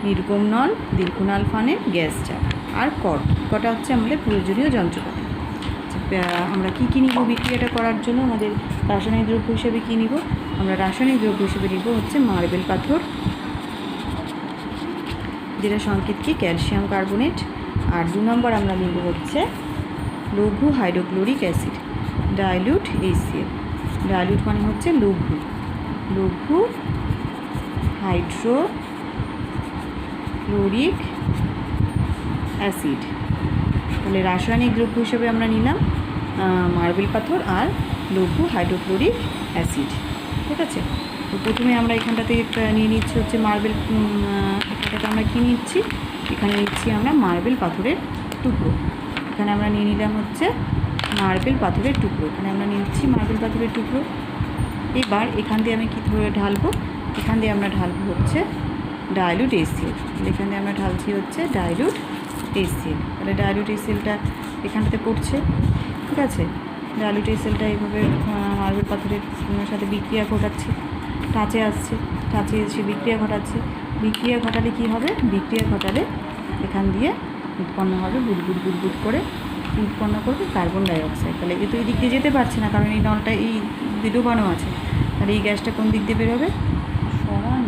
নির্গমনল, দীর্ঘনল ফানেল, গ্যাস জার আর কটা হচ্ছে আমাদের প্রয়োজনীয় যন্ত্রপাতি। আমরা কী কী নিব বিক্রিয়াটা করার জন্য, আমাদের রাসায়নিক দ্রব্য হিসেবে কী নিব, আমরা রাসায়নিক দ্রব্য হিসেবে নিব হচ্ছে মার্বেল পাথর, যেটা সংকেত কি, ক্যালসিয়াম কার্বনেট। আর 2 নম্বর আমরা নিব হচ্ছে লঘু hydrochloric acid, dilute HCl। Dilute মানে হচ্ছে লঘু, লঘু হাইড্রোক্লোরিক অ্যাসিড। তাহলে রাসায়নিক দ্রব্য হিসেবে আমরা নিলাম মার্বেল পাথর আর লঘু হাইড্রোক্লোরিক অ্যাসিড। ঠিক আছে, তো প্রথমে আমরা এখানটাতে নিয়ে নিচ্ছি হচ্ছে মার্বেল, এখানটাতে আমরা কী নিচ্ছি, এখানে নিচ্ছি আমরা মার্বেল পাথরের টুকরো। এখানে আমরা নিয়ে নিলাম হচ্ছে মার্বেল পাথরের টুকরো, এখানে আমরা নিচ্ছি মার্বেল পাথরের টুকরো। এবার এখান দিয়ে আমি কী ধরে ঢালবো, এখান দিয়ে আমরা ঢালবো হচ্ছে ডাইলিউট HCl। এখান দিয়ে আমরা ঢালছি হচ্ছে ডাইলিউট HCl। তাহলে ডাইলিউট HClটা এখানটাতে পড়ছে। ঠিক আছে, ডাইলিউট HClটা এইভাবে মার্বেল পাথরের সাথে বিক্রিয়া ঘটাচ্ছে, টাচে আসছে, টাচে এসে বিক্রিয়া ঘটাচ্ছে। বিক্রিয়া ঘটালে কী হবে, বিক্রিয়া ঘটালে এখান দিয়ে উৎপন্ন হবে বুদবুদ বুদবুদ করে উৎপন্ন করবে কার্বন ডাইঅক্সাইড। তাহলে এ তো এই দিক দিয়ে যেতে পারছে না, কারণ এই নলটা এই ডোবানো আছে। তাহলে এই গ্যাসটা কোন দিক দিয়ে বেরোবে,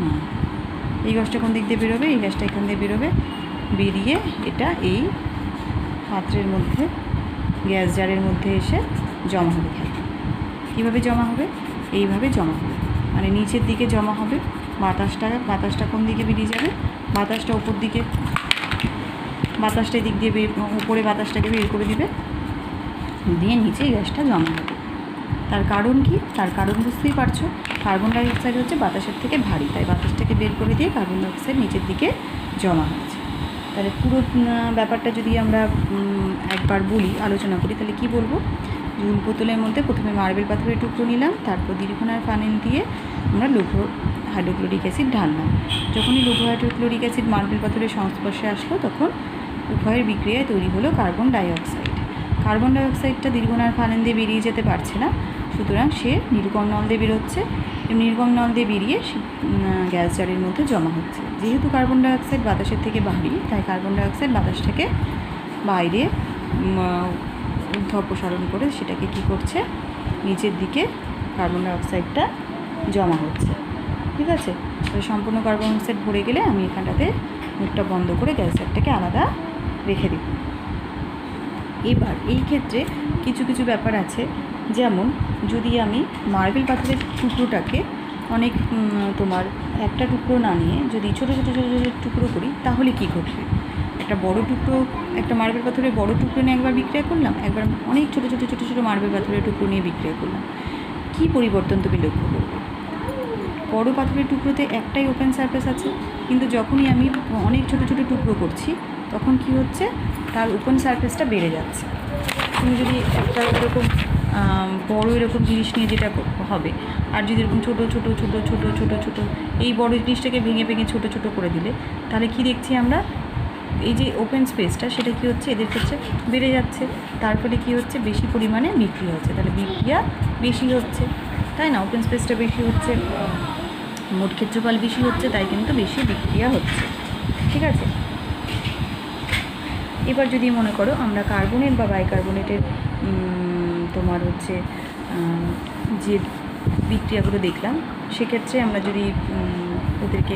না, এই গ্যাসটা কোন দিক দিয়ে বেরোবে, এই গ্যাসটা এখান দিয়ে বেরোবে, বেরিয়ে এটা এই পাত্রের মধ্যে, গ্যাস জারের মধ্যে এসে জমা হবে। কীভাবে জমা হবে, এইভাবে জমা হবে, মানে নিচের দিকে জমা হবে। বাতাসটা কোন দিকে বেরিয়ে যাবে, বাতাসটা ওপর দিকে, বাতাসটা দিক দিয়ে উপরে বাতাসটাকে বের করে দিবে, দিয়ে নিচে গ্যাসটা জমা হবে। তার কারণ কি, তার কারণ বুঝতেই পারছো, কার্বন ডাইঅক্সাইড হচ্ছে বাতাসের থেকে ভারী, তাই বাতাসটাকে বের করে দিয়ে কার্বন ডাইঅক্সাইড নিচের দিকে জমা হয়েছে। তাহলে পুরো ব্যাপারটা যদি আমরা একবার বলি, আলোচনা করি, তাহলে কি বলবো, উলবোতলের মধ্যে প্রথমে মার্বেল পাথরের টুকরো নিলাম, তারপর দীর্ঘনল ফানেল দিয়ে আমরা লঘু হাইড্রোক্লোরিক অ্যাসিড ঢাললাম। যখনই লঘু হাইড্রোক্লোরিক অ্যাসিড মার্বেল পাথরের সংস্পর্শে আসলো, তখন উভয়ের বিক্রিয়ায় তৈরি হলো কার্বন ডাইঅক্সাইড। কার্বন ডাইঅক্সাইডটা দীর্ঘনল ফানেল দিয়ে বেরিয়ে যেতে পারছে না, সুতরাং সে নির্গমনল দিয়ে বেরোচ্ছে। নির্গমনল দিয়ে বেরিয়ে গ্যাস জারের মধ্যে জমা হচ্ছে। যেহেতু কার্বন ডাইঅক্সাইড বাতাসের থেকে ভারী, তাই কার্বন ডাইঅক্সাইড বাতাস থেকে বাইরে অপসারণ করে সেটাকে কী করছে, নিচের দিকে কার্বন ডাইঅক্সাইডটা জমা হচ্ছে। ঠিক আছে, সম্পূর্ণ কার্বন ডাইঅক্সাইড ভরে গেলে আমি এখানটাতে মুখটা বন্ধ করে গ্যাস জারটাকে আলাদা রেখে দিই। এবার এই ক্ষেত্রে কিছু কিছু ব্যাপার আছে, যেমন যদি আমি মার্বেল পাথরের টুকরোটাকে অনেক তোমার একটা টুকরো না নিয়ে যদি ছোটো ছোটো ছোটো ছোটো টুকরো করি তাহলে কী ঘটবে, একটা বড় টুকরো, একটা মার্বেল পাথরের বড় টুকরো নিয়ে একবার বিক্রিয়া করলাম, একবার অনেক ছোটো ছোটো ছোটো ছোটো মার্বেল পাথরের টুকরো নিয়ে বিক্রিয়া করলাম, কী পরিবর্তন তুমি লক্ষ্য করবে? বড় পাথরের টুকরোতে একটাই ওপেন সারফেস আছে, কিন্তু যখনই আমি অনেক ছোটো ছোটো টুকরো করছি তখন কি হচ্ছে, তার ওপেন সারফেসটা বেড়ে যাচ্ছে। তুমি যদি একটা এরকম বড় এরকম জিনিস নিয়ে যেটা হবে, আর যদি এরকম ছোটো ছোটো ছোটো ছোটো ছোটো ছোটো এই বড় জিনিসটাকে ভেঙে ভেঙে ছোটো ছোটো করে দিলে, তাহলে কি দেখছি আমরা, এই যে ওপেন স্পেসটা সেটা কী হচ্ছে, এদের ক্ষেত্রে বেড়ে যাচ্ছে, তার ফলে কী হচ্ছে, বেশি পরিমাণে বিক্রি হচ্ছে, তাহলে বিক্রিয়া বেশি হচ্ছে, তাই না? ওপেন স্পেসটা বেশি হচ্ছে, মোট ক্ষেত্রফল বেশি হচ্ছে, তাই কিন্তু বেশি বিক্রিয়া হচ্ছে। ঠিক আছে, এবার যদি মনে করো আমরা কার্বনেট বা বাইকার্বনেটের তোমার হচ্ছে যে বিক্রিয়াগুলো দেখলাম, সেক্ষেত্রে আমরা যদি ওদেরকে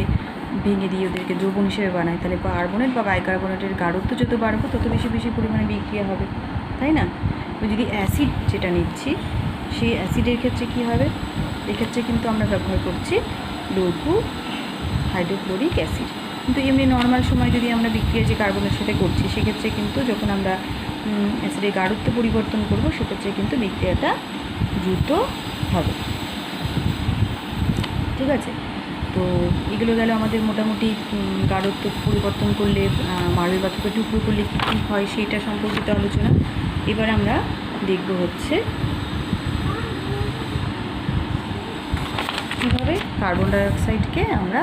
ভেঙে দিয়ে ওদেরকে দ্রবণ হিসেবে বানাই, তাহলে কার্বনেট বা বাইকার্বনেটের গাঢ়ত্ব যত বাড়বে তত বেশি বেশি পরিমাণে বিক্রিয়া হবে, তাই না? যদি অ্যাসিড যেটা নিচ্ছি, সেই অ্যাসিডের ক্ষেত্রে কী হবে, এক্ষেত্রে কিন্তু আমরা ব্যবহার করছি লৌহ হাইড্রোক্লোরিক অ্যাসিড। কিন্তু এমনি নর্মাল সময় যদি আমরা বিক্রিয়া যে কার্বনের সাথে করছি, সেক্ষেত্রে কিন্তু যখন আমরা অ্যাসিডের গাঢ়ত্ব পরিবর্তন করব, সেক্ষেত্রে কিন্তু বিক্রিয়াটা দ্রুত হবে। ঠিক আছে, তো এগুলো গেল আমাদের মোটামুটি গাঢ়ত্ব পরিবর্তন করলে, মার্বেল পাথরকে টুকরো করলে কী কী হয় সেইটা সম্পর্কিত আলোচনা। এবার আমরা দেখব হচ্ছে কীভাবে কার্বন ডাইঅক্সাইডকে আমরা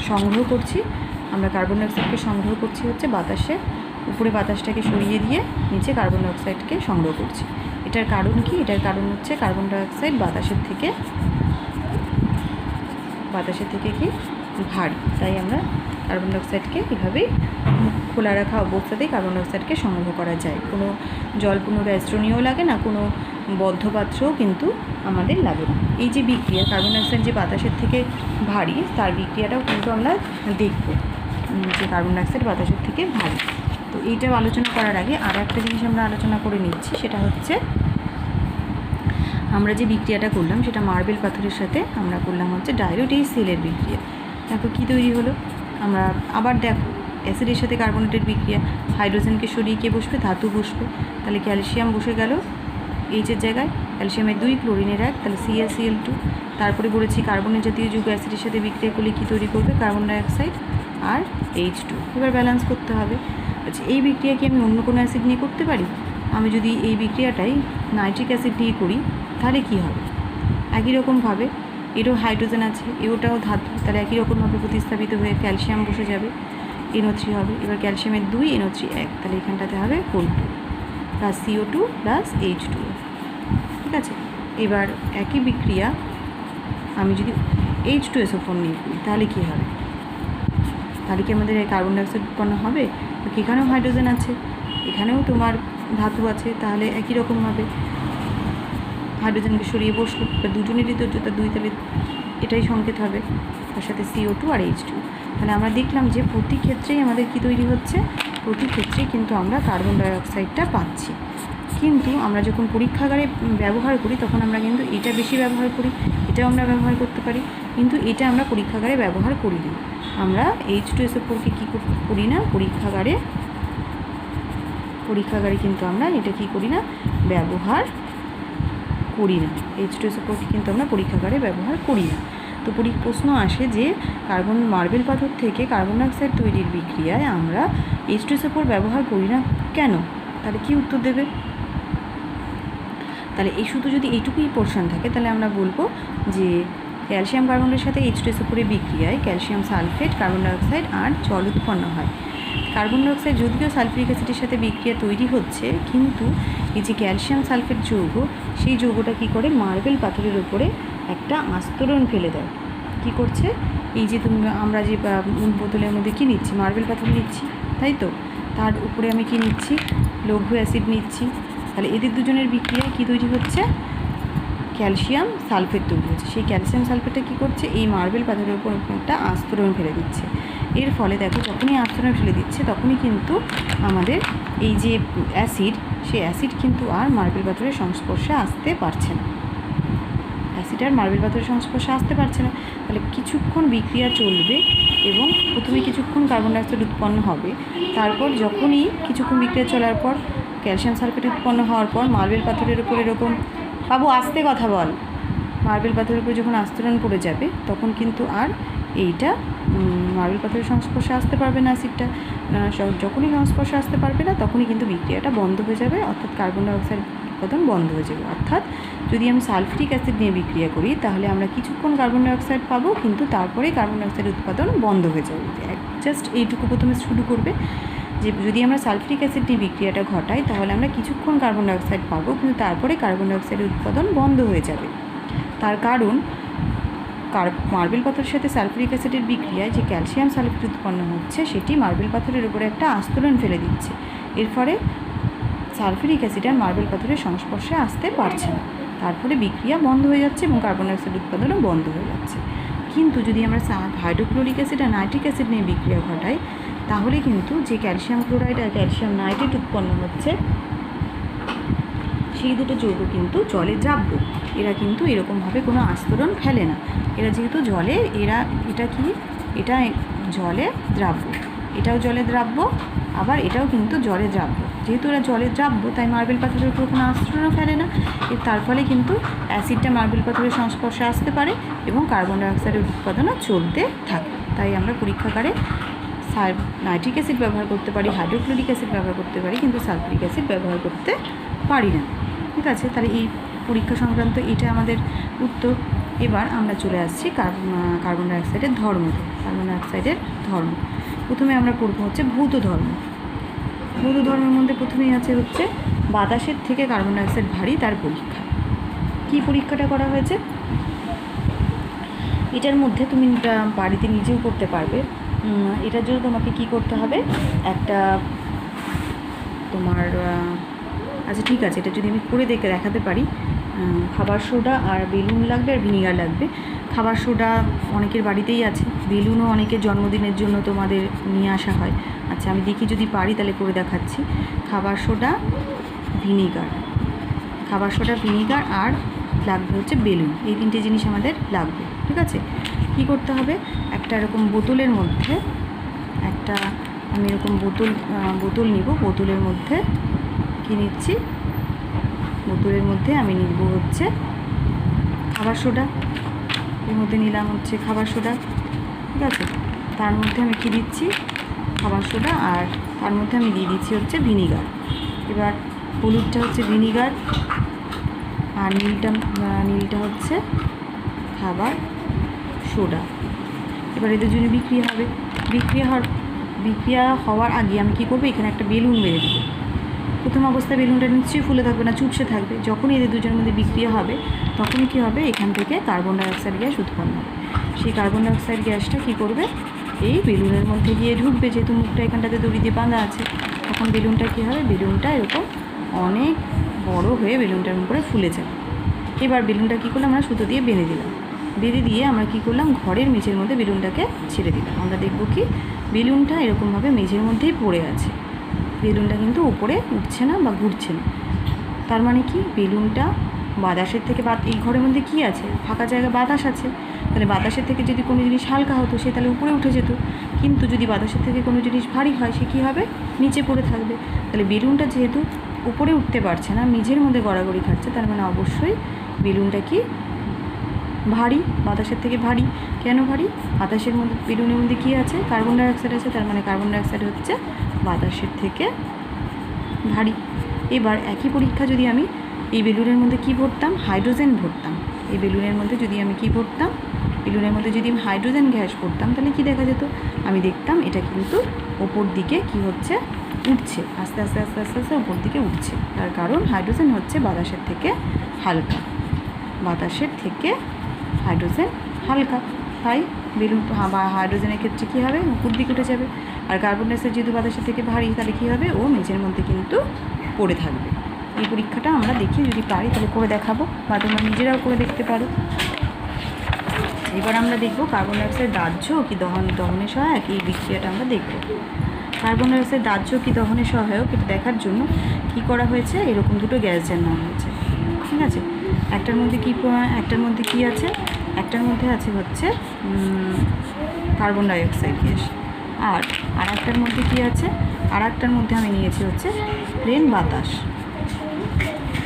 সংগ্রহ করছি। আমরা কার্বন ডাইঅক্সাইডকে সংগ্রহ করছি হচ্ছে বাতাসে, উপরে বাতাসটাকে সরিয়ে দিয়ে নিচে কার্বন ডাইঅক্সাইডকে সংগ্রহ করছি। এটার কারণ কি? এটার কারণ হচ্ছে কার্বন ডাইঅক্সাইড বাতাসের থেকে কি ভারী, তাই আমরা কার্বন ডাইঅক্সাইডকে এভাবেই খোলা রাখা অবস্থাতেই কার্বন ডাইঅক্সাইডকে সংগ্রহ করা যায়। কোনো জল পুনরায় স্ত্রণীয়ও লাগে না, কোনো বদ্ধ পাত্রও কিন্তু আমাদের লাগে না। এই যে বিক্রিয়া, কার্বন ডাইঅক্সাইড যে বাতাসের থেকে ভারী, তার বিক্রিয়াটাও কিন্তু আমরা দেখব যে কার্বন ডাইঅক্সাইড বাতাসের থেকে ভারী। তো এইটা আলোচনা করার আগে আর একটা জিনিস আমরা আলোচনা করে নিচ্ছি, সেটা হচ্ছে আমরা যে বিক্রিয়াটা করলাম সেটা মার্বেল পাথরের সাথে আমরা করলাম হচ্ছে ডাইরেক্ট এই সেলের বিক্রিয়া। দেখো কী তৈরি হলো, আমরা আবার দেখো অ্যাসিডের সাথে কার্বনেটের বিক্রিয়া, হাইড্রোজেনকে সরিয়ে কে বসবে, ধাতু বসবে, তাহলে ক্যালসিয়াম বসে গেল এইচের জায়গায়, ক্যালসিয়ামের 2, ক্লোরিনের 1, তাহলে CaCl2। তারপরে বলেছি কার্বনের জাতীয় যৌগ অ্যাসিডের সাথে বিক্রিয়া করলে কী তৈরি করবে, কার্বন ডাইঅক্সাইড আর H2। এবার ব্যালেন্স করতে হবে। আচ্ছা, এই বিক্রিয়া কি আমি অন্য কোনো অ্যাসিড নিয়ে করতে পারি? আমি যদি এই বিক্রিয়াটাই নাইট্রিক অ্যাসিড নিয়ে করি তাহলে কী হবে? একই রকমভাবে এরও হাইড্রোজেন আছে, এটাও ধাতু, তাহলে একই রকমভাবে প্রতিস্থাপিত হয়ে ক্যালসিয়াম বসে যাবে, NO3 হবে। এবার ক্যালসিয়ামের 2, NO3 1, তাহলে এখানটাতে হবে whole 2 plus CO2 plus H2। ঠিক আছে, এবার একই বিক্রিয়া আমি যদি H2SO4 নিয়ে করি তাহলে কী হবে? তাহলে কি আমাদের কার্বন ডাইঅক্সাইড উৎপন্ন হবে? এখানেও হাইড্রোজেন আছে, এখানেও তোমার ধাতু আছে, তাহলে একই রকমভাবে হাইড্রোজেনকে সরিয়ে বসলো, বা দুজনেরই তো 2, তাহলে এটাই সংকেত হবে, তার সাথে CO2 আর H2। তাহলে আমরা দেখলাম যে প্রতি ক্ষেত্রেই আমাদের কী তৈরি হচ্ছে, প্রতি ক্ষেত্রেই কিন্তু আমরা কার্বন ডাইঅক্সাইডটা পাচ্ছি। কিন্তু আমরা যখন পরীক্ষাগারে ব্যবহার করি তখন আমরা কিন্তু এটা বেশি ব্যবহার করি, এটাও আমরা ব্যবহার করতে পারি, কিন্তু এটা আমরা পরীক্ষাগারে ব্যবহার করি না। আমরা H2SO4কে কী করি না, পরীক্ষাগারে কিন্তু আমরা এটা কী করি না, ব্যবহার করি না। H2SO4কে কিন্তু আমরা পরীক্ষাগারে ব্যবহার করি না। তো প্রশ্ন আসে যে মার্বেল পাথর থেকে কার্বন ডাইঅক্সাইড তৈরির বিক্রিয়ায় আমরা H2SO4 ব্যবহার করি না কেন? তাহলে কি উত্তর দেবে? তাহলে এই শুধু যদি এইটুকুই পোর্শন থাকে তাহলে আমরা বলবো যে ক্যালসিয়াম কার্বনের সাথে H2SO4 এর বিক্রিয়ায় ক্যালসিয়াম সালফেট, কার্বন ডাইঅক্সাইড আর জল উৎপন্ন হয়। কার্বন ডাইঅক্সাইড যদিও সালফিউরিক অ্যাসিডের সাথে বিক্রিয়া তৈরি হচ্ছে, কিন্তু এই যে ক্যালসিয়াম সালফেট যৌগ, সেই যৌগটা কী করে, মার্বেল পাথরের উপরে একটা আস্তরণ ফেলে দেয়। কী করছে, এই যে আমরা যে বোতলের মধ্যে কী নিচ্ছি, মার্বেল পাথর নিচ্ছি, তাই তো, তার উপরে আমি কী নিচ্ছি, লৌহ অ্যাসিড নিচ্ছি, তাহলে এদের দুজনের বিক্রিয়ায় কী তৈরি হচ্ছে, ক্যালসিয়াম সালফেট তৈরি হচ্ছে। সেই ক্যালসিয়াম সালফেটটা কী করছে, এই মার্বেল পাথরের উপর একটা আস্তরণ ফেলে দিচ্ছে। এর ফলে দেখো যখনই আস্তরণ ফেলে দিচ্ছে তখনই কিন্তু আমাদের এই যে অ্যাসিড, সেই অ্যাসিড কিন্তু আর মার্বেল পাথরের সংস্পর্শে আসতে পারছে না, অ্যাসিড আর মার্বেল পাথরের সংস্পর্শে আসতে পারছে না। তাহলে কিছুক্ষণ বিক্রিয়া চলবে এবং প্রথমে কিছুক্ষণ কার্বন ডাইঅক্সাইড উৎপন্ন হবে, তারপর যখনই কিছুক্ষণ বিক্রিয়া চলার পর ক্যালসিয়াম সালফেট উৎপন্ন হওয়ার পর মার্বেল পাথরের উপর এরকম, বাবু আস্তে কথা বল, মার্বেল পাথরের উপর যখন আস্তরণ পড়ে যাবে তখন কিন্তু আর এইটা মার্বেল পাথরের সংস্পর্শে আসতে পারবে না অ্যাসিডটা। যখনই সংস্পর্শে আসতে পারবে না তখনই কিন্তু বিক্রিয়াটা বন্ধ হয়ে যাবে, অর্থাৎ কার্বন ডাইঅক্সাইড উৎপাদন বন্ধ হয়ে যাবে। অর্থাৎ যদি আমি সালফিউরিক অ্যাসিড নিয়ে বিক্রিয়া করি তাহলে আমরা কিছুক্ষণ কার্বন ডাইঅক্সাইড পাবো, কিন্তু তারপরেই কার্বন ডাইঅক্সাইড উৎপাদন বন্ধ হয়ে যাবে। জাস্ট এইটুকু প্রথমে শুরু করবে যে যদি আমরা সালফিউরিক অ্যাসিড নিয়ে বিক্রিয়াটা ঘটাই তাহলে আমরা কিছুক্ষণ কার্বন ডাইঅক্সাইড পাবো, কিন্তু তারপরে কার্বন ডাইঅক্সাইডের উৎপাদন বন্ধ হয়ে যাবে। তার কারণ মার্বেল পাথরের সাথে সালফিউরিক অ্যাসিডের বিক্রিয়ায় যে ক্যালসিয়াম সালফেট উৎপন্ন হচ্ছে সেটি মার্বেল পাথরের উপরে একটা আস্তরণ ফেলে দিচ্ছে, এর ফলে সালফিউরিক অ্যাসিড আর মার্বেল পাথরের সংস্পর্শে আসতে পারছে না, তারপরে বিক্রিয়া বন্ধ হয়ে যাচ্ছে এবং কার্বন ডাইঅক্সাইড উৎপাদনও বন্ধ হয়ে যাচ্ছে। কিন্তু যদি আমরা হাইড্রোক্লোরিক অ্যাসিড আর নাইট্রিক অ্যাসিড নিয়ে বিক্রিয়া ঘটাই তাহলে কিন্তু যে ক্যালসিয়াম ক্লোরাইড আর ক্যালসিয়াম নাইট্রেট উৎপন্ন হচ্ছে সেই দুটো যৌগ কিন্তু জলে দ্রাব্য, এরা কিন্তু এরকমভাবে কোনো আস্তরণ ফেলে না, এরা যেহেতু জলে, এটা জলে দ্রাব্য, এটাও জলে দ্রাব্য, আবার এটাও কিন্তু জলে দ্রাব্য। যেহেতু এরা জলে দ্রাব্য তাই মার্বেল পাথরের উপর কোনো আস্তরণও ফেলে না, তার ফলে কিন্তু অ্যাসিডটা মার্বেল পাথরের সংস্পর্শে আসতে পারে এবং কার্বন ডাইঅক্সাইডের উৎপাদনও চলতে থাকে। তাই আমরা পরীক্ষাগারে নাইট্রিক অ্যাসিড ব্যবহার করতে পারি, হাইড্রোক্লোরিক অ্যাসিড ব্যবহার করতে পারি, কিন্তু সালফিউরিক অ্যাসিড ব্যবহার করতে পারি না। ঠিক আছে, তাহলে এই পরীক্ষা সংক্রান্ত এটা আমাদের উত্তর। এবার আমরা চলে আসছি কার্বন ডাইঅক্সাইডের ধর্ম। কার্বন ডাইঅক্সাইডের ধর্ম প্রথমে আমরা পড়বো হচ্ছে ভৌত ধর্ম। ভৌত ধর্মের মধ্যে প্রথমেই হচ্ছে বাতাসের থেকে কার্বন ডাইঅক্সাইড ভারী, তার পরীক্ষা। কি পরীক্ষাটা করা হয়েছে? এটার মধ্যে তুমি বাড়িতে নিজেও করতে পারবে। এটার জন্য তোমাকে কি করতে হবে, একটা তোমার আচ্ছা ঠিক আছে, এটা যদি আমি করে দেখাতে পারি, খাবার সোডা আর বেলুন লাগবে আর ভিনিগার লাগবে। খাবার সোডা অনেকের বাড়িতেই আছে, বেলুনও অনেকের জন্মদিনের জন্য তোমাদের নিয়ে আসা হয়। আচ্ছা আমি দেখি যদি পারি তাহলে করে দেখাচ্ছি। খাবার সোডা ভিনিগার আর লাগবে হচ্ছে বেলুন, এই তিনটে জিনিস আমাদের লাগবে। ঠিক আছে, কি করতে হবে, একটা এরকম বোতলের মধ্যে আমি এরকম বোতল নিব, বোতলের মধ্যে কি নিচ্ছি, বোতলের মধ্যে আমি নিব হচ্ছে খাবার সোডা, এর মধ্যে নিলাম হচ্ছে খাবার সোডা। ঠিক আছে, তার মধ্যে আমি কি দিচ্ছি, খাবার সোডা, আর তার মধ্যে আমি দিয়ে দিচ্ছি হচ্ছে ভিনিগার। এবার হলুদটা হচ্ছে ভিনিগার আর নীলটা হচ্ছে খাবার সোডা। এবার এদের জন্য বিক্রিয়া হওয়ার আগে আমি কী করবো, এখানে একটা বেলুন বেঁধে দেবো। প্রথম অবস্থায় বেলুনটা নিশ্চয়ই ফুলে থাকবে না, চুপসে থাকবে। যখন এদের দুজনের মধ্যে বিক্রিয়া হবে তখন কী হবে, এখান থেকে কার্বন ডাইঅক্সাইড গ্যাস উৎপন্ন হবে। সেই কার্বন ডাইঅক্সাইড গ্যাসটা কী করবে, এই বেলুনের মধ্যে গিয়ে ঢুকবে, যেহেতু মুখটা এখানটাতে দড়ি দিয়ে বাঁধা আছে। তখন বেলুনটা কী হবে, বেলুনটা এরকম অনেক বড় হয়ে বেলুনটার উপরে ফুলে যাবে। এবার বেলুনটা কী করলাম, আমরা সুতো দিয়ে বেঁধে দিলাম। বেঁধে দিয়ে আমরা কী করলাম, ঘরের মেঝের মধ্যে বেলুনটাকে ছেড়ে দিলাম। আমরা দেখব কি বেলুনটা এরকমভাবে মেঝের মধ্যেই পড়ে আছে, বেলুনটা কিন্তু উপরে উঠছে না বা ঘুরছে না। তার মানে কি, বেলুনটা বাতাসের থেকে, এই ঘরের মধ্যে কি আছে, ফাঁকা জায়গা, বাতাস আছে। তাহলে বাতাসের থেকে যদি কোনো জিনিস হালকা হতো সে তাহলে উপরে উঠে যেত, কিন্তু যদি বাতাসের থেকে কোনো জিনিস ভারী হয় সে কী হবে, নিচে পড়ে থাকবে। তাহলে বেলুনটা যেহেতু উপরে উঠতে পারছে না, মেঝের মধ্যে গড়াগড়ি খাচ্ছে, তার মানে অবশ্যই বেলুনটা কি ভারী, বাতাসের থেকে ভারী। কেন ভারী, বাতাসের মধ্যে, বেলুনের মধ্যে কী আছে, কার্বন ডাইঅক্সাইড আছে, তার মানে কার্বন ডাইঅক্সাইড হচ্ছে বাতাসের থেকে ভারী। এবার একই পরীক্ষা যদি আমি এই বেলুনের মধ্যে কী ভরতাম, হাইড্রোজেন ভরতাম। এই বেলুনের মধ্যে যদি আমি কী ভরতাম, বেলুনের মধ্যে যদি আমি হাইড্রোজেন গ্যাস ভরতাম তাহলে কী দেখা যেত, আমি দেখতাম এটা কিন্তু ওপর দিকে কি হচ্ছে, উঠছে, আস্তে আস্তে আস্তে আস্তে আস্তে ওপর দিকে উঠছে। তার কারণ হাইড্রোজেন হচ্ছে বাতাসের থেকে হালকা, বাতাসের থেকে হাইড্রোজেন হালকা, তাই বেলুন বা হাইড্রোজেনের ক্ষেত্রে কী হবে, উপর দিকে উঠে যাবে। আর কার্বন ডাইঅক্সাইড যেহেতু বাতাসের থেকে ভারী, তাহলে কী হবে, ও মেঝের মধ্যে কিন্তু পড়ে থাকবে। এই পরীক্ষাটা আমরা দেখি, যদি পারি তাহলে করে দেখাবো, বা তোমরা নিজেরাও করে দেখতে পারো। এবার আমরা দেখব কার্বন ডাইঅক্সাইড দাহ্য কি দহনে সহায়ক, এই বিক্রিয়াটা আমরা দেখব। কার্বন ডাইঅক্সাইড দাহ্য কি দহনে সহায়ক এটা দেখার জন্য কি করা হয়েছে, এরকম দুটো গ্যাস জানানো হয়েছে, ঠিক আছে। একটার মধ্যে কি আছে, একটার মধ্যে আছে হচ্ছে কার্বন ডাইঅক্সাইড গ্যাস, আর একটার মধ্যে কি আছে, আর একটার মধ্যে আমি নিয়েছি হচ্ছে প্লেন বাতাস,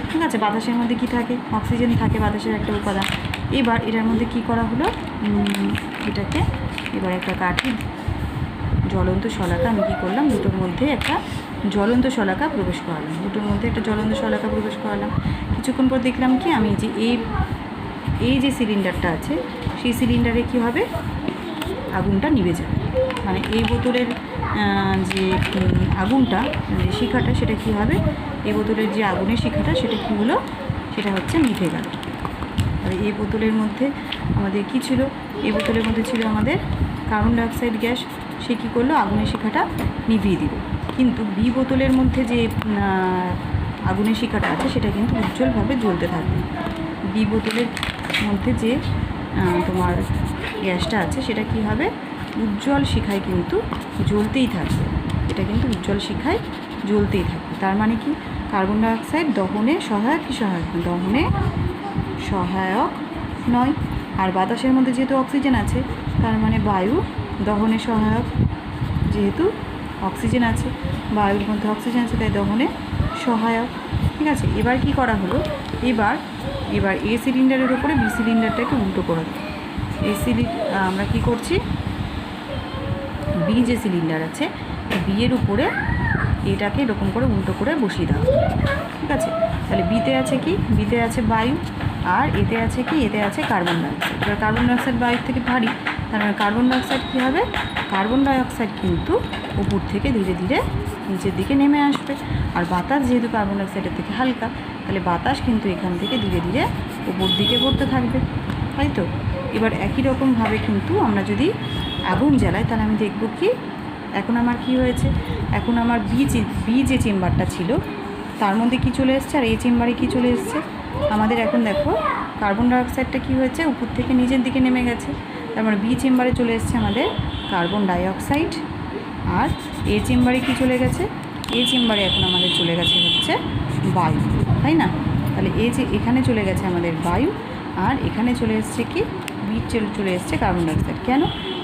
ঠিক আছে। বাতাসের মধ্যে কি থাকে, অক্সিজেন থাকে, বাতাসের একটা উপাদান। এবার এটার মধ্যে কি করা হলো, এটাকে এবার একটা কাঠি জ্বলন্ত শলাকা আমি কী করলাম, দুটোর মধ্যে একটা জ্বলন্ত শলাকা প্রবেশ করালাম, কিছুক্ষণ পর দেখলাম কি আমি যে এই যে সিলিন্ডারটা আছে সেই সিলিন্ডারে কী হবে, আগুনটা নিভে যাবে। মানে এই বোতলের যে আগুনটা, যে শিখাটা, সেটা কী হবে, এই বোতলের যে আগুনের শিখাটা সেটা কী হলো, সেটা হচ্ছে নিভে গেল। আর এই বোতলের মধ্যে আমাদের কী ছিল, এই বোতলের মধ্যে ছিল আমাদের কার্বন ডাইঅক্সাইড গ্যাস, সে কী করলো, আগুনের শিখাটা নিভিয়ে দিল। কিন্তু বি বোতলের মধ্যে যে আগুনের শিখাটা আছে সেটা কিন্তু উজ্জ্বলভাবে জ্বলতে থাকবে। বি বোতলের মধ্যে যে তোমার গ্যাসটা আছে সেটা কি হবে, উজ্জ্বল শিখায় কিন্তু জ্বলতেই থাকবে, এটা কিন্তু উজ্জ্বল শিখায় জ্বলতেই থাকবে। তার মানে কি, কার্বন ডাইঅক্সাইড দহনে সহায়ক কি সহায়ক, দহনে সহায়ক নয়। আর বাতাসের মধ্যে যেহেতু অক্সিজেন আছে, তার মানে বায়ু দহনে সহায়ক, যেহেতু অক্সিজেন আছে, বায়ুর মধ্যে অক্সিজেন আছে, তাই দহনে সহায়ক, ঠিক আছে। এবার কি করা হলো, এবার এ সিলিন্ডারের উপরে বি সিলিন্ডারটাকে উল্টো করে দেবো। আমরা কি করছি, বি যে সিলিন্ডার আছে বি এর উপরে এটাকে এরকম করে উল্টো করে বসিয়ে দেওয়া, ঠিক আছে। তাহলে বিতে আছে কি, বিতে আছে বায়ু, আর এতে আছে কি, এতে আছে কার্বন ডাইঅক্সাইড। এবার কার্বন ডাইঅক্সাইড বায়ুর থেকে ভারী, তার মানে কার্বন ডাইঅক্সাইড কী হবে, কার্বন ডাইঅক্সাইড কিন্তু উপর থেকে ধীরে ধীরে নিচের দিকে নেমে আসবে। আর বাতাস যেহেতু কার্বন ডাইঅক্সাইডের থেকে হালকা, তাহলে বাতাস কিন্তু এখান থেকে ধীরে ধীরে উপর দিকে পড়তে থাকবে, তাই তো। এবার একই রকমভাবে কিন্তু আমরা যদি আগুন জ্বালাই, তাহলে আমি দেখব কি, এখন আমার কি হয়েছে, এখন আমার বি যে চেম্বারটা ছিল তার মধ্যে কি চলে এসছে, আর এই চেম্বারে কি চলে এসছে আমাদের। এখন দেখো কার্বন ডাইঅক্সাইডটা কী হয়েছে, উপর থেকে নিচের দিকে নেমে গেছে, তার মানে বি চেম্বারে চলে এসছে আমাদের কার্বন ডাইঅক্সাইড, আর এ চেম্বারে কি চলে গেছে, এ চেম্বারে এখন আমাদের চলে গেছে হচ্ছে বায়ু, তাই না। তাহলে এখানে চলে গেছে আমাদের বায়ু, আর এখানে চলে এসছে কি, বি চলে এসছে কার্বন ডাইঅক্সাইড। কেন,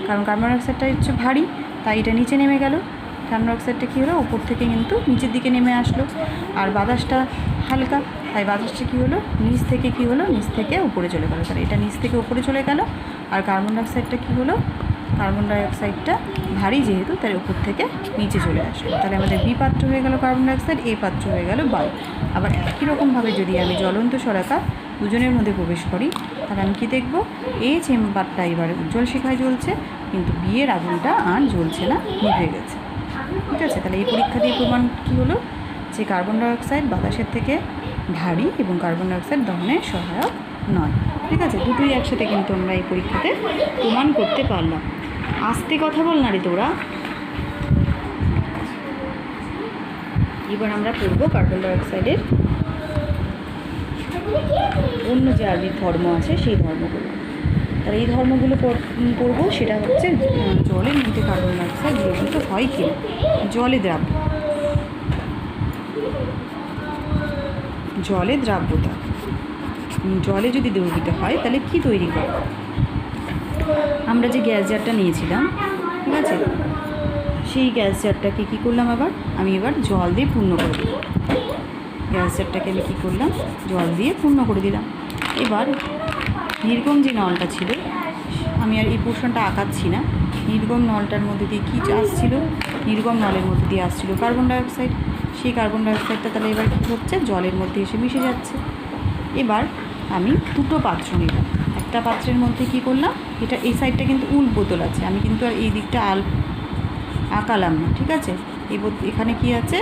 কারণ কার্বন ডাইঅক্সাইডটা হচ্ছে ভারী, তাই এটা নিচে নেমে গেল। কার্বন ডাইঅক্সাইডটা কী হলো, উপর থেকে কিন্তু নিচের দিকে নেমে আসলো। আর বাতাসটা হালকা, তাই বাতাসটা কী হলো, নিচ থেকে কী হলো, নিচ থেকে উপরে চলে গেলো। তাহলে এটা নিচ থেকে উপরে চলে গেল। আর কার্বন ডাইঅক্সাইডটা কী হলো, কার্বন ডাইঅক্সাইডটা ভারী যেহেতু, তাই উপর থেকে নিচে চলে আসলো। তাহলে আমাদের বি পাত্র হয়ে গেল কার্বন ডাইঅক্সাইড, এ পাত্র হয়ে গেল বায়ু। আবার একই রকমভাবে যদি আমি জ্বলন্ত শলাকা দুজনের মধ্যে প্রবেশ করি, তাহলে আমি কী দেখব, এ চেম্বারটা এবারে উজ্জ্বল শিখায় জ্বলছে, কিন্তু বিয়ের আগুনটা আর জ্বলছে না, নিভে গেছে, ঠিক আছে। তাহলে এই পরীক্ষা দিয়ে প্রমাণ কী হলো, যে কার্বন ডাইঅক্সাইড বাতাসের থেকে ভারী এবং কার্বন ডাইঅক্সাইড দহনে সহায়ক নয়, ঠিক আছে। দুটোই একসাথে কিন্তু আমরা এই পরীক্ষাতে প্রমাণ করতে পারলাম। আস্তে কথা বল না রে তোরা। এবার আমরা পড়ব কার্বন ডাইঅক্সাইডের অন্য যে আরবিক ধর্ম আছে সেই ধর্মগুলো। তাহলে এই ধর্মগুলো পড়ব, সেটা হচ্ছে জলের মধ্যে কার্বন ডাইঅক্সাইড দ্রবীভূত হয় কি, জলে দ্রাব্যতা, জলে যদি দ্রবীভূত হয় তাহলে কি তৈরি করে। আমরা যে গ্যাস জারটা নিয়েছিলাম, ঠিক আছে, সেই গ্যাস জারটাকে কী করলাম, আমি এবার জল দিয়ে পূর্ণ করে দিলাম। গ্যাস জারটাকে আমি কী করলাম, জল দিয়ে পূর্ণ করে দিলাম। এবার নির্গম যে নলটা ছিল, আমি আর এই পোর্শনটা আঁকাচ্ছি না, নির্গম নলটার মধ্যে দিয়ে কী আসছিল, নির্গম নলের মধ্যে দিয়ে আসছিল কার্বন ডাইঅক্সাইড। সেই কার্বন ডাইঅক্সাইডটা তাহলে এবার কী হচ্ছে, জলের মধ্যে এসে মিশে যাচ্ছে। এবার আমি দুটো পাত্র নিলাম, একটা পাত্রের মধ্যে কী করলাম, এটা এই সাইডটা কিন্তু উল বোতল আছে, আমি কিন্তু আর এই দিকটা আঁকালাম না, ঠিক আছে। এখানে কি আছে,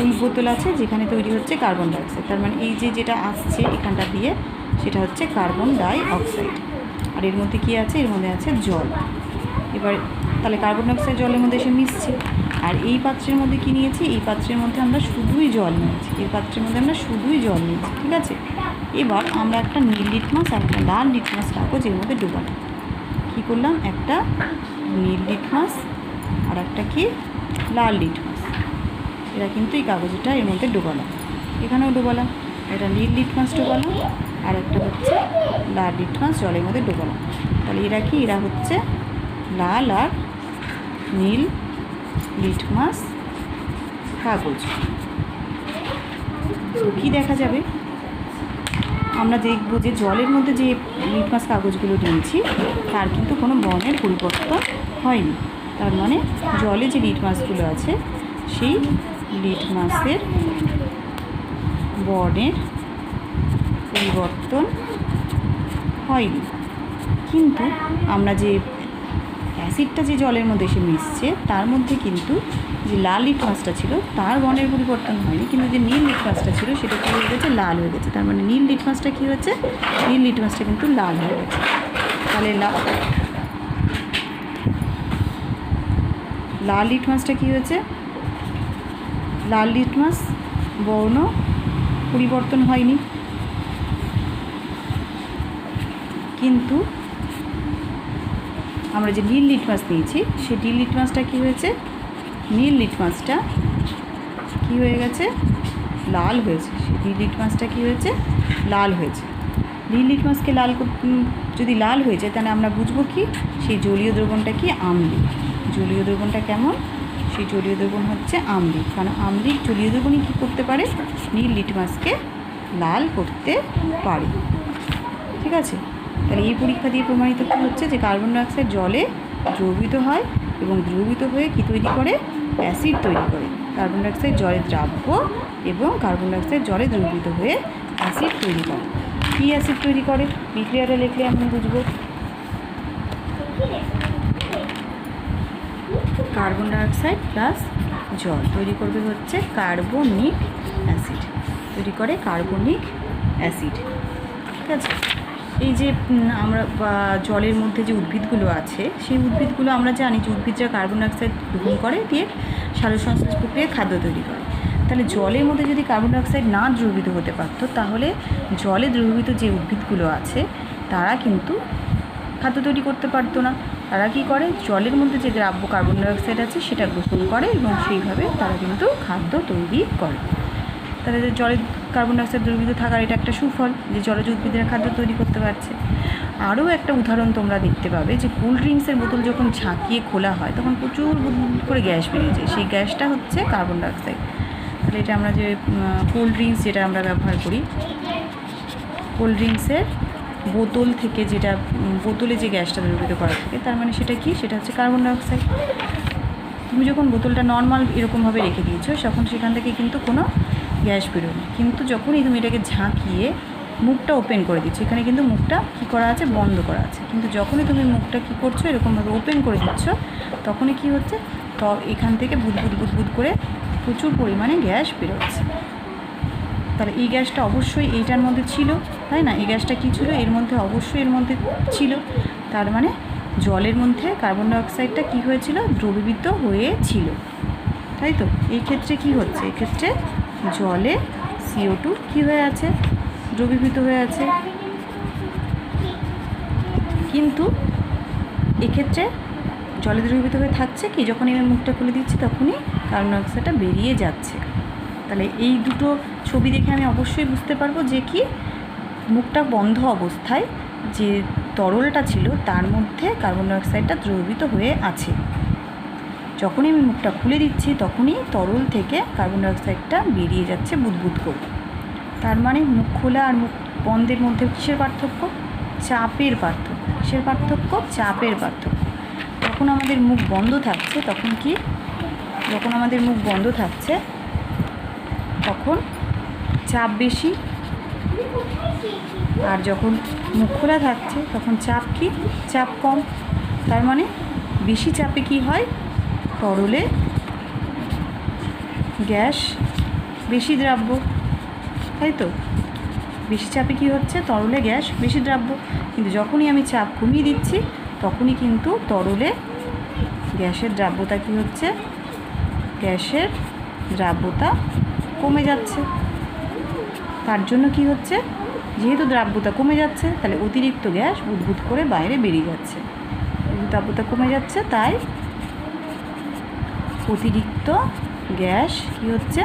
উল বোতল আছে, যেখানে তৈরি হচ্ছে কার্বন ডাইঅক্সাইড। তার মানে এই যেটা আসছে এখানটা দিয়ে, সেটা হচ্ছে কার্বন ডাইঅক্সাইড। আর এর মধ্যে কি আছে, এর মধ্যে আছে জল। এবার তাহলে কার্বন ডাইঅক্সাইড জলের মধ্যে এসে মিশছে। আর এই পাত্রের মধ্যে কি নিয়েছি, এই পাত্রের মধ্যে আমরা শুধুই জল নিয়েছি, এই পাত্রের মধ্যে আমরা শুধুই জল নিয়েছি, ঠিক আছে। এবার আমরা একটা নীল লিটমাস আর একটা লাল লিটমাস কাগজ এর মধ্যে ডোবাবো। কী করলাম, একটা নীল লিটমাস আর একটা কি লাল লিটমাস, এরা কিন্তু এই কাগজটা এর মধ্যে ডোবালাম, এখানেও ডোবালাম, এটা নীল লিটমাস ডোবালাম আর একটা হচ্ছে লাল লিটমাস জলের মধ্যে ডোবালাম। তাহলে এরা কি, এরা হচ্ছে লাল আর নীল লিটমাস কাগজ। কি দেখা যাবে, আমরা দেখব যে জলের মধ্যে যে লিটমাস কাগজগুলো নিয়েছি তার কিন্তু কোনো বর্ণের পরিবর্তন হয়নি। তার মানে জলে যে লিটমাসগুলো আছে সেই লিটমাসের বর্ণের পরিবর্তন হয়নি। কিন্তু আমরা যে অ্যাসিডটা যে জলের মধ্যে এসে মিশছে তার মধ্যে কিন্তু যে লাল লিটমাসটা ছিল তার বর্ণের পরিবর্তন হয়নি, কিন্তু যে নীল লিটমাসটা ছিল সেটা কী হয়ে গেছে, লাল হয়ে গেছে। তার মানে নীল লিটমাসটা কী হয়েছে, নীল লিটমাসটা কিন্তু লাল হয়ে গেছে। তাহলে লাল লিটমাসটা কী হয়েছে, লাল লিটমাস বর্ণ পরিবর্তন হয়নি, কিন্তু আমরা যে নীল লিটমাস নিয়েছি সেই নীল লিটমাসটা কী হয়েছে, নীল লিটমাসটা কী হয়ে গেছে, লাল হয়েছে। সেই নীল লিটমাসটা কী হয়েছে, লাল হয়েছে। নীল লিটমাসকে যদি লাল হয়ে যায় তাহলে আমরা বুঝবো কি, সেই জলীয় দ্রবণটা কি, আম্লিক। জলীয় দ্রবণটা কেমন, সেই জলীয় দ্রবণ হচ্ছে আম্লিক, কারণ আম্লিক জলীয় দ্রবণই কী করতে পারে, নীল লিটমাসকে লাল করতে পারে। ঠিক আছে, তাহলে এই পরীক্ষা দিয়ে প্রমাণিত কী হচ্ছে যে কার্বন ডাইঅক্সাইড জলে দ্রবীভূত হয় এবং দ্রবীভূত হয়ে কী তৈরি করে, অ্যাসিড তৈরি করে। কার্বন ডাইঅক্সাইড জলে দ্রাব্য এবং কার্বন ডাইঅক্সাইড জলে দ্রবীভূত হয়ে অ্যাসিড তৈরি করে। কী অ্যাসিড তৈরি করে, বিক্রিয়াটা লিখলে আমি বুঝব। কার্বন ডাইঅক্সাইড প্লাস জল তৈরি করবে হচ্ছে কার্বনিক অ্যাসিড, তৈরি করে কার্বনিক অ্যাসিড। ঠিক আছে, এই যে আমরা জলের মধ্যে যে উদ্ভিদগুলো আছে সেই উদ্ভিদগুলো আমরা জানি যে উদ্ভিদরা কার্বন ডাইঅক্সাইড গ্রহণ করে দিয়ে সালোকসংশ্লেষ প্রক্রিয়ায় খাদ্য তৈরি করে। তাহলে জলের মধ্যে যদি কার্বন ডাইঅক্সাইড না দ্রবীভূত হতে পারতো তাহলে জলে দ্রবীভূত যে উদ্ভিদগুলো আছে তারা কিন্তু খাদ্য তৈরি করতে পারতো না। তারা কী করে, জলের মধ্যে যে দ্রাব্য কার্বন ডাইঅক্সাইড আছে সেটা গ্রহণ করে এবং সেইভাবে তারা কিন্তু খাদ্য তৈরি করে। তাহলে জলে কার্বন ডাইঅক্সাইড দ্রবীভূত থাকার এটা একটা সুফল যে জলজ উদ্ভিদের খাদ্য তৈরি করতে পারছে। আরও একটা উদাহরণ তোমরা দেখতে পাবে যে কোল্ড ড্রিঙ্কসের বোতল যখন ঝাঁকিয়ে খোলা হয় তখন প্রচুর বুদবুদ করে গ্যাস বেরিয়ে যায়, সেই গ্যাসটা হচ্ছে কার্বন ডাইঅক্সাইড। তাহলে এটা আমরা যে কোল্ড ড্রিঙ্কস যেটা আমরা ব্যবহার করি, কোল্ড ড্রিঙ্কসের বোতল থেকে যেটা বোতলে যে গ্যাসটা দ্রবীভূত করা থাকে তার মানে সেটা কি, সেটা হচ্ছে কার্বন ডাইঅক্সাইড। তুমি যখন বোতলটা নর্মাল এরকমভাবে রেখে দিয়েছো তখন সেখান থেকে কিন্তু কোনো গ্যাস বেরোবে, কিন্তু যখনই তুমি এটাকে ঝাঁকিয়ে মুখটা ওপেন করে দিচ্ছ, এখানে কিন্তু মুখটা কী করা আছে, বন্ধ করা আছে, কিন্তু যখনই তুমি মুখটা কী করছো এরকমভাবে ওপেন করে দিচ্ছ তখনই কী হচ্ছে, এখান থেকে বুদবুদ করে প্রচুর পরিমাণে গ্যাস বেরোচ্ছে। তাহলে এই গ্যাসটা অবশ্যই এইটার মধ্যে ছিল, তাই না? এই গ্যাসটা কী ছিল, এর মধ্যে অবশ্যই এর মধ্যে ছিল। তার মানে জলের মধ্যে কার্বন ডাইঅক্সাইডটা কী হয়েছিল, দ্রবীভূত হয়েছিল, তাই তো? এই ক্ষেত্রে কী হচ্ছে, এক্ষেত্রে জলে CO2 কী হয়ে আছে, দ্রবীভূত হয়ে আছে। কিন্তু এক্ষেত্রে জলে দ্রবীভূত হয়ে থাকছে কি, যখনই আমি মুখটা খুলে দিচ্ছি তখনই কার্বন ডাইঅক্সাইডটা বেরিয়ে যাচ্ছে। তাহলে এই দুটো ছবি দেখে আমি অবশ্যই বুঝতে পারবো যে কি, মুখটা বন্ধ অবস্থায় যে তরলটা ছিল তার মধ্যে কার্বন ডাইঅক্সাইডটা দ্রবীভূত হয়ে আছে। যখনই আমি মুখটা খুলে দিচ্ছি তখনই তরল থেকে কার্বন ডাইঅক্সাইডটা বেরিয়ে যাচ্ছে বুদবুদ করে। তার মানে মুখ খোলা আর মুখ বন্ধের মধ্যে কিসের পার্থক্য, চাপের পার্থক্য। কিসের পার্থক্য, চাপের পার্থক্য। যখন আমাদের মুখ বন্ধ থাকছে তখন কি, যখন আমাদের মুখ বন্ধ থাকছে তখন চাপ বেশি, আর যখন মুখ খোলা থাকছে তখন চাপ কি, চাপ কম। তার মানে বেশি চাপে কি হয়, তরলে গ্যাস বেশি দ্রাব্য, তাই তো? বেশি চাপে কি হচ্ছে, তরলে গ্যাস বেশি দ্রাব্য। কিন্তু যখনই আমি চাপ কমিয়ে দিচ্ছি তখনই কিন্তু তরলে গ্যাসের দ্রাব্যতা কী হচ্ছে, গ্যাসের দ্রাব্যতা কমে যাচ্ছে। তার জন্য কি হচ্ছে, যেহেতু দ্রাব্যতা কমে যাচ্ছে তাহলে অতিরিক্ত গ্যাস বুদবুদ করে বাইরে বেরিয়ে যাচ্ছে। তাপমাত্রা কমে যাচ্ছে, তাই অতিরিক্ত গ্যাস কী হচ্ছে,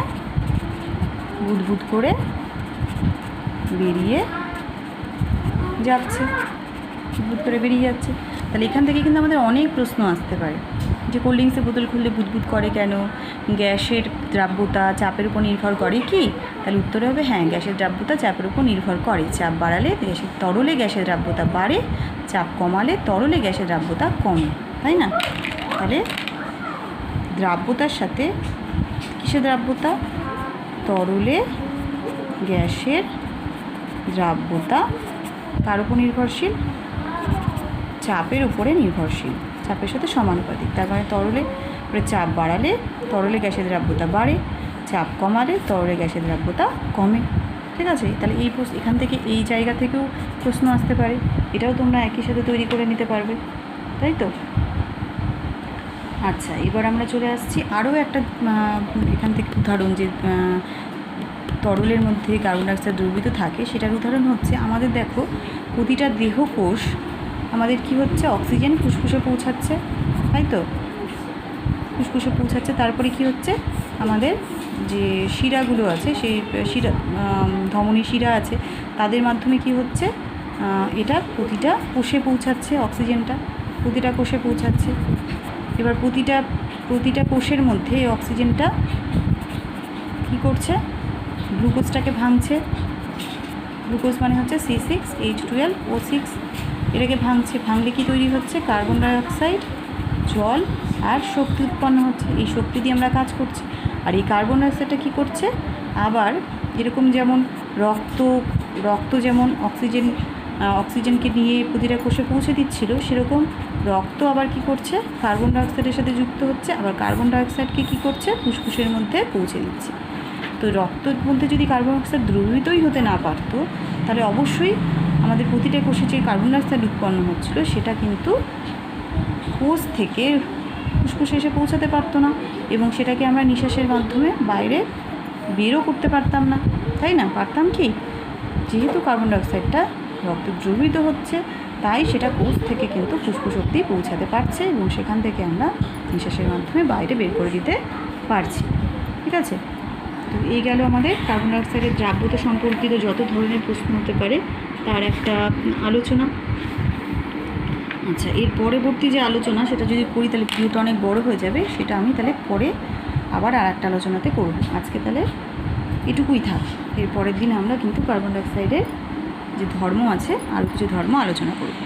বুদবুদ করে বেরিয়ে যাচ্ছে, বুদবুদ করে বেরিয়ে যাচ্ছে। তাহলে এখান থেকে কিন্তু আমাদের অনেক প্রশ্ন আসতে পারে, যে কোল্ড ড্রিঙ্কসের বোতল খুললে বুদবুদ করে কেন, গ্যাসের দ্রাব্যতা চাপের উপর নির্ভর করে কি? তাহলে উত্তরে হবে হ্যাঁ, গ্যাসের দ্রাব্যতা চাপের উপর নির্ভর করে। চাপ বাড়ালে তরলে গ্যাসের দ্রাব্যতা বাড়ে, চাপ কমালে তরলে গ্যাসের দ্রাব্যতা কমে, তাই না? তাহলে দ্রাব্যতার সাথে কিসের দ্রাব্যতা? তরলে গ্যাসের দ্রাব্যতা কার উপর নির্ভরশীল? চাপের উপরে নির্ভরশীল, চাপের সাথে সমানুপাতিক। তার মানে তরলে চাপ বাড়ালে তরলে গ্যাসের দ্রাব্যতা বাড়ে, চাপ কমালে তরলে গ্যাসের দ্রাব্যতা কমে। ঠিক আছে? তাহলে এখান থেকে এই জায়গা থেকেও প্রশ্ন আসতে পারে, এটাও তোমরা একই সাথে তৈরি করে নিতে পারবে, তাই তো? আচ্ছা, এবার আমরা চলে আসছি আরও একটা এখান থেকে উদাহরণ, যে তরলের মধ্যে কার্বন ডাইঅক্সাইড দ্রবীভূত থাকে, সেটার উদাহরণ হচ্ছে আমাদের দেখো প্রতিটা দেহকোষ আমাদের কি হচ্ছে, অক্সিজেন ফুসফুসে পৌঁছাচ্ছে, তাই তো? ফুসফুসে পৌঁছাচ্ছে, তারপরে কি হচ্ছে, আমাদের যে শিরাগুলো আছে, সেই শিরা ধমনী শিরা আছে, তাদের মাধ্যমে কি হচ্ছে, এটা প্রতিটা কোষে পৌঁছাচ্ছে, অক্সিজেনটা প্রতিটা কোষে পৌঁছাচ্ছে। এবার প্রতিটা কোষের মধ্যে অক্সিজেনটা কী করছে, গ্লুকোজটাকে ভাঙছে। গ্লুকোজ মানে হচ্ছে C6H12O6, এটাকে ভাঙলে কি তৈরি হচ্ছে, কার্বন ডাইঅক্সাইড, জল আর শক্তি উৎপন্ন হচ্ছে। এই শক্তি দিয়ে আমরা কাজ করছি। আর এই কার্বন ডাইঅক্সাইডটা কী করছে, আবার এরকম যেমন রক্ত যেমন অক্সিজেনকে নিয়ে প্রতিটা কোষে পৌঁছে দিচ্ছিল, সেরকম রক্ত আবার কি করছে, কার্বন ডাইঅক্সাইডের সাথে যুক্ত হচ্ছে, আবার কার্বন ডাইঅক্সাইডকে কী করছে, ফুসফুসের মধ্যে পৌঁছে দিচ্ছে। তো রক্তের মধ্যে যদি কার্বন ডাইঅক্সাইড দ্রবীভূতই হতে না পারতো, তাহলে অবশ্যই আমাদের প্রতিটা কোষে যে কার্বন ডাইঅক্সাইড উৎপন্ন হচ্ছিল, সেটা কিন্তু কোষ থেকে ফুসফুসে এসে পৌঁছাতে পারতো না, এবং সেটাকে আমরা নিঃশ্বাসের মাধ্যমে বাইরে বেরও করতে পারতাম না, তাই না? পারতাম কি? যেহেতু কার্বন ডাইঅক্সাইডটা রক্ত দ্রবীভূত হচ্ছে, তাই সেটা কোষ থেকে কিন্তু ফুসফুস অবধি পৌঁছাতে পারছে, এবং সেখান থেকে আমরা নিঃশ্বাসের মাধ্যমে বাইরে বের করে দিতে পারছি। ঠিক আছে? তো এই গেল আমাদের কার্বন ডাইঅক্সাইডের দ্রাব্যতা সম্পর্কিত যত ধরনের প্রশ্ন হতে পারে তার একটা আলোচনা। আচ্ছা, এর পরবর্তী যে আলোচনা, সেটা যদি করি তাহলে ভিডিওটা অনেক বড় হয়ে যাবে, সেটা আমি তাহলে পরে আবার আর একটা আলোচনাতে করব। আজকে তাহলে এটুকুই থাক। এর পরের দিন আমরা কিন্তু কার্বন ডাইঅক্সাইডের যে ধর্ম আছে, আরও কিছু ধর্ম আলোচনা করব।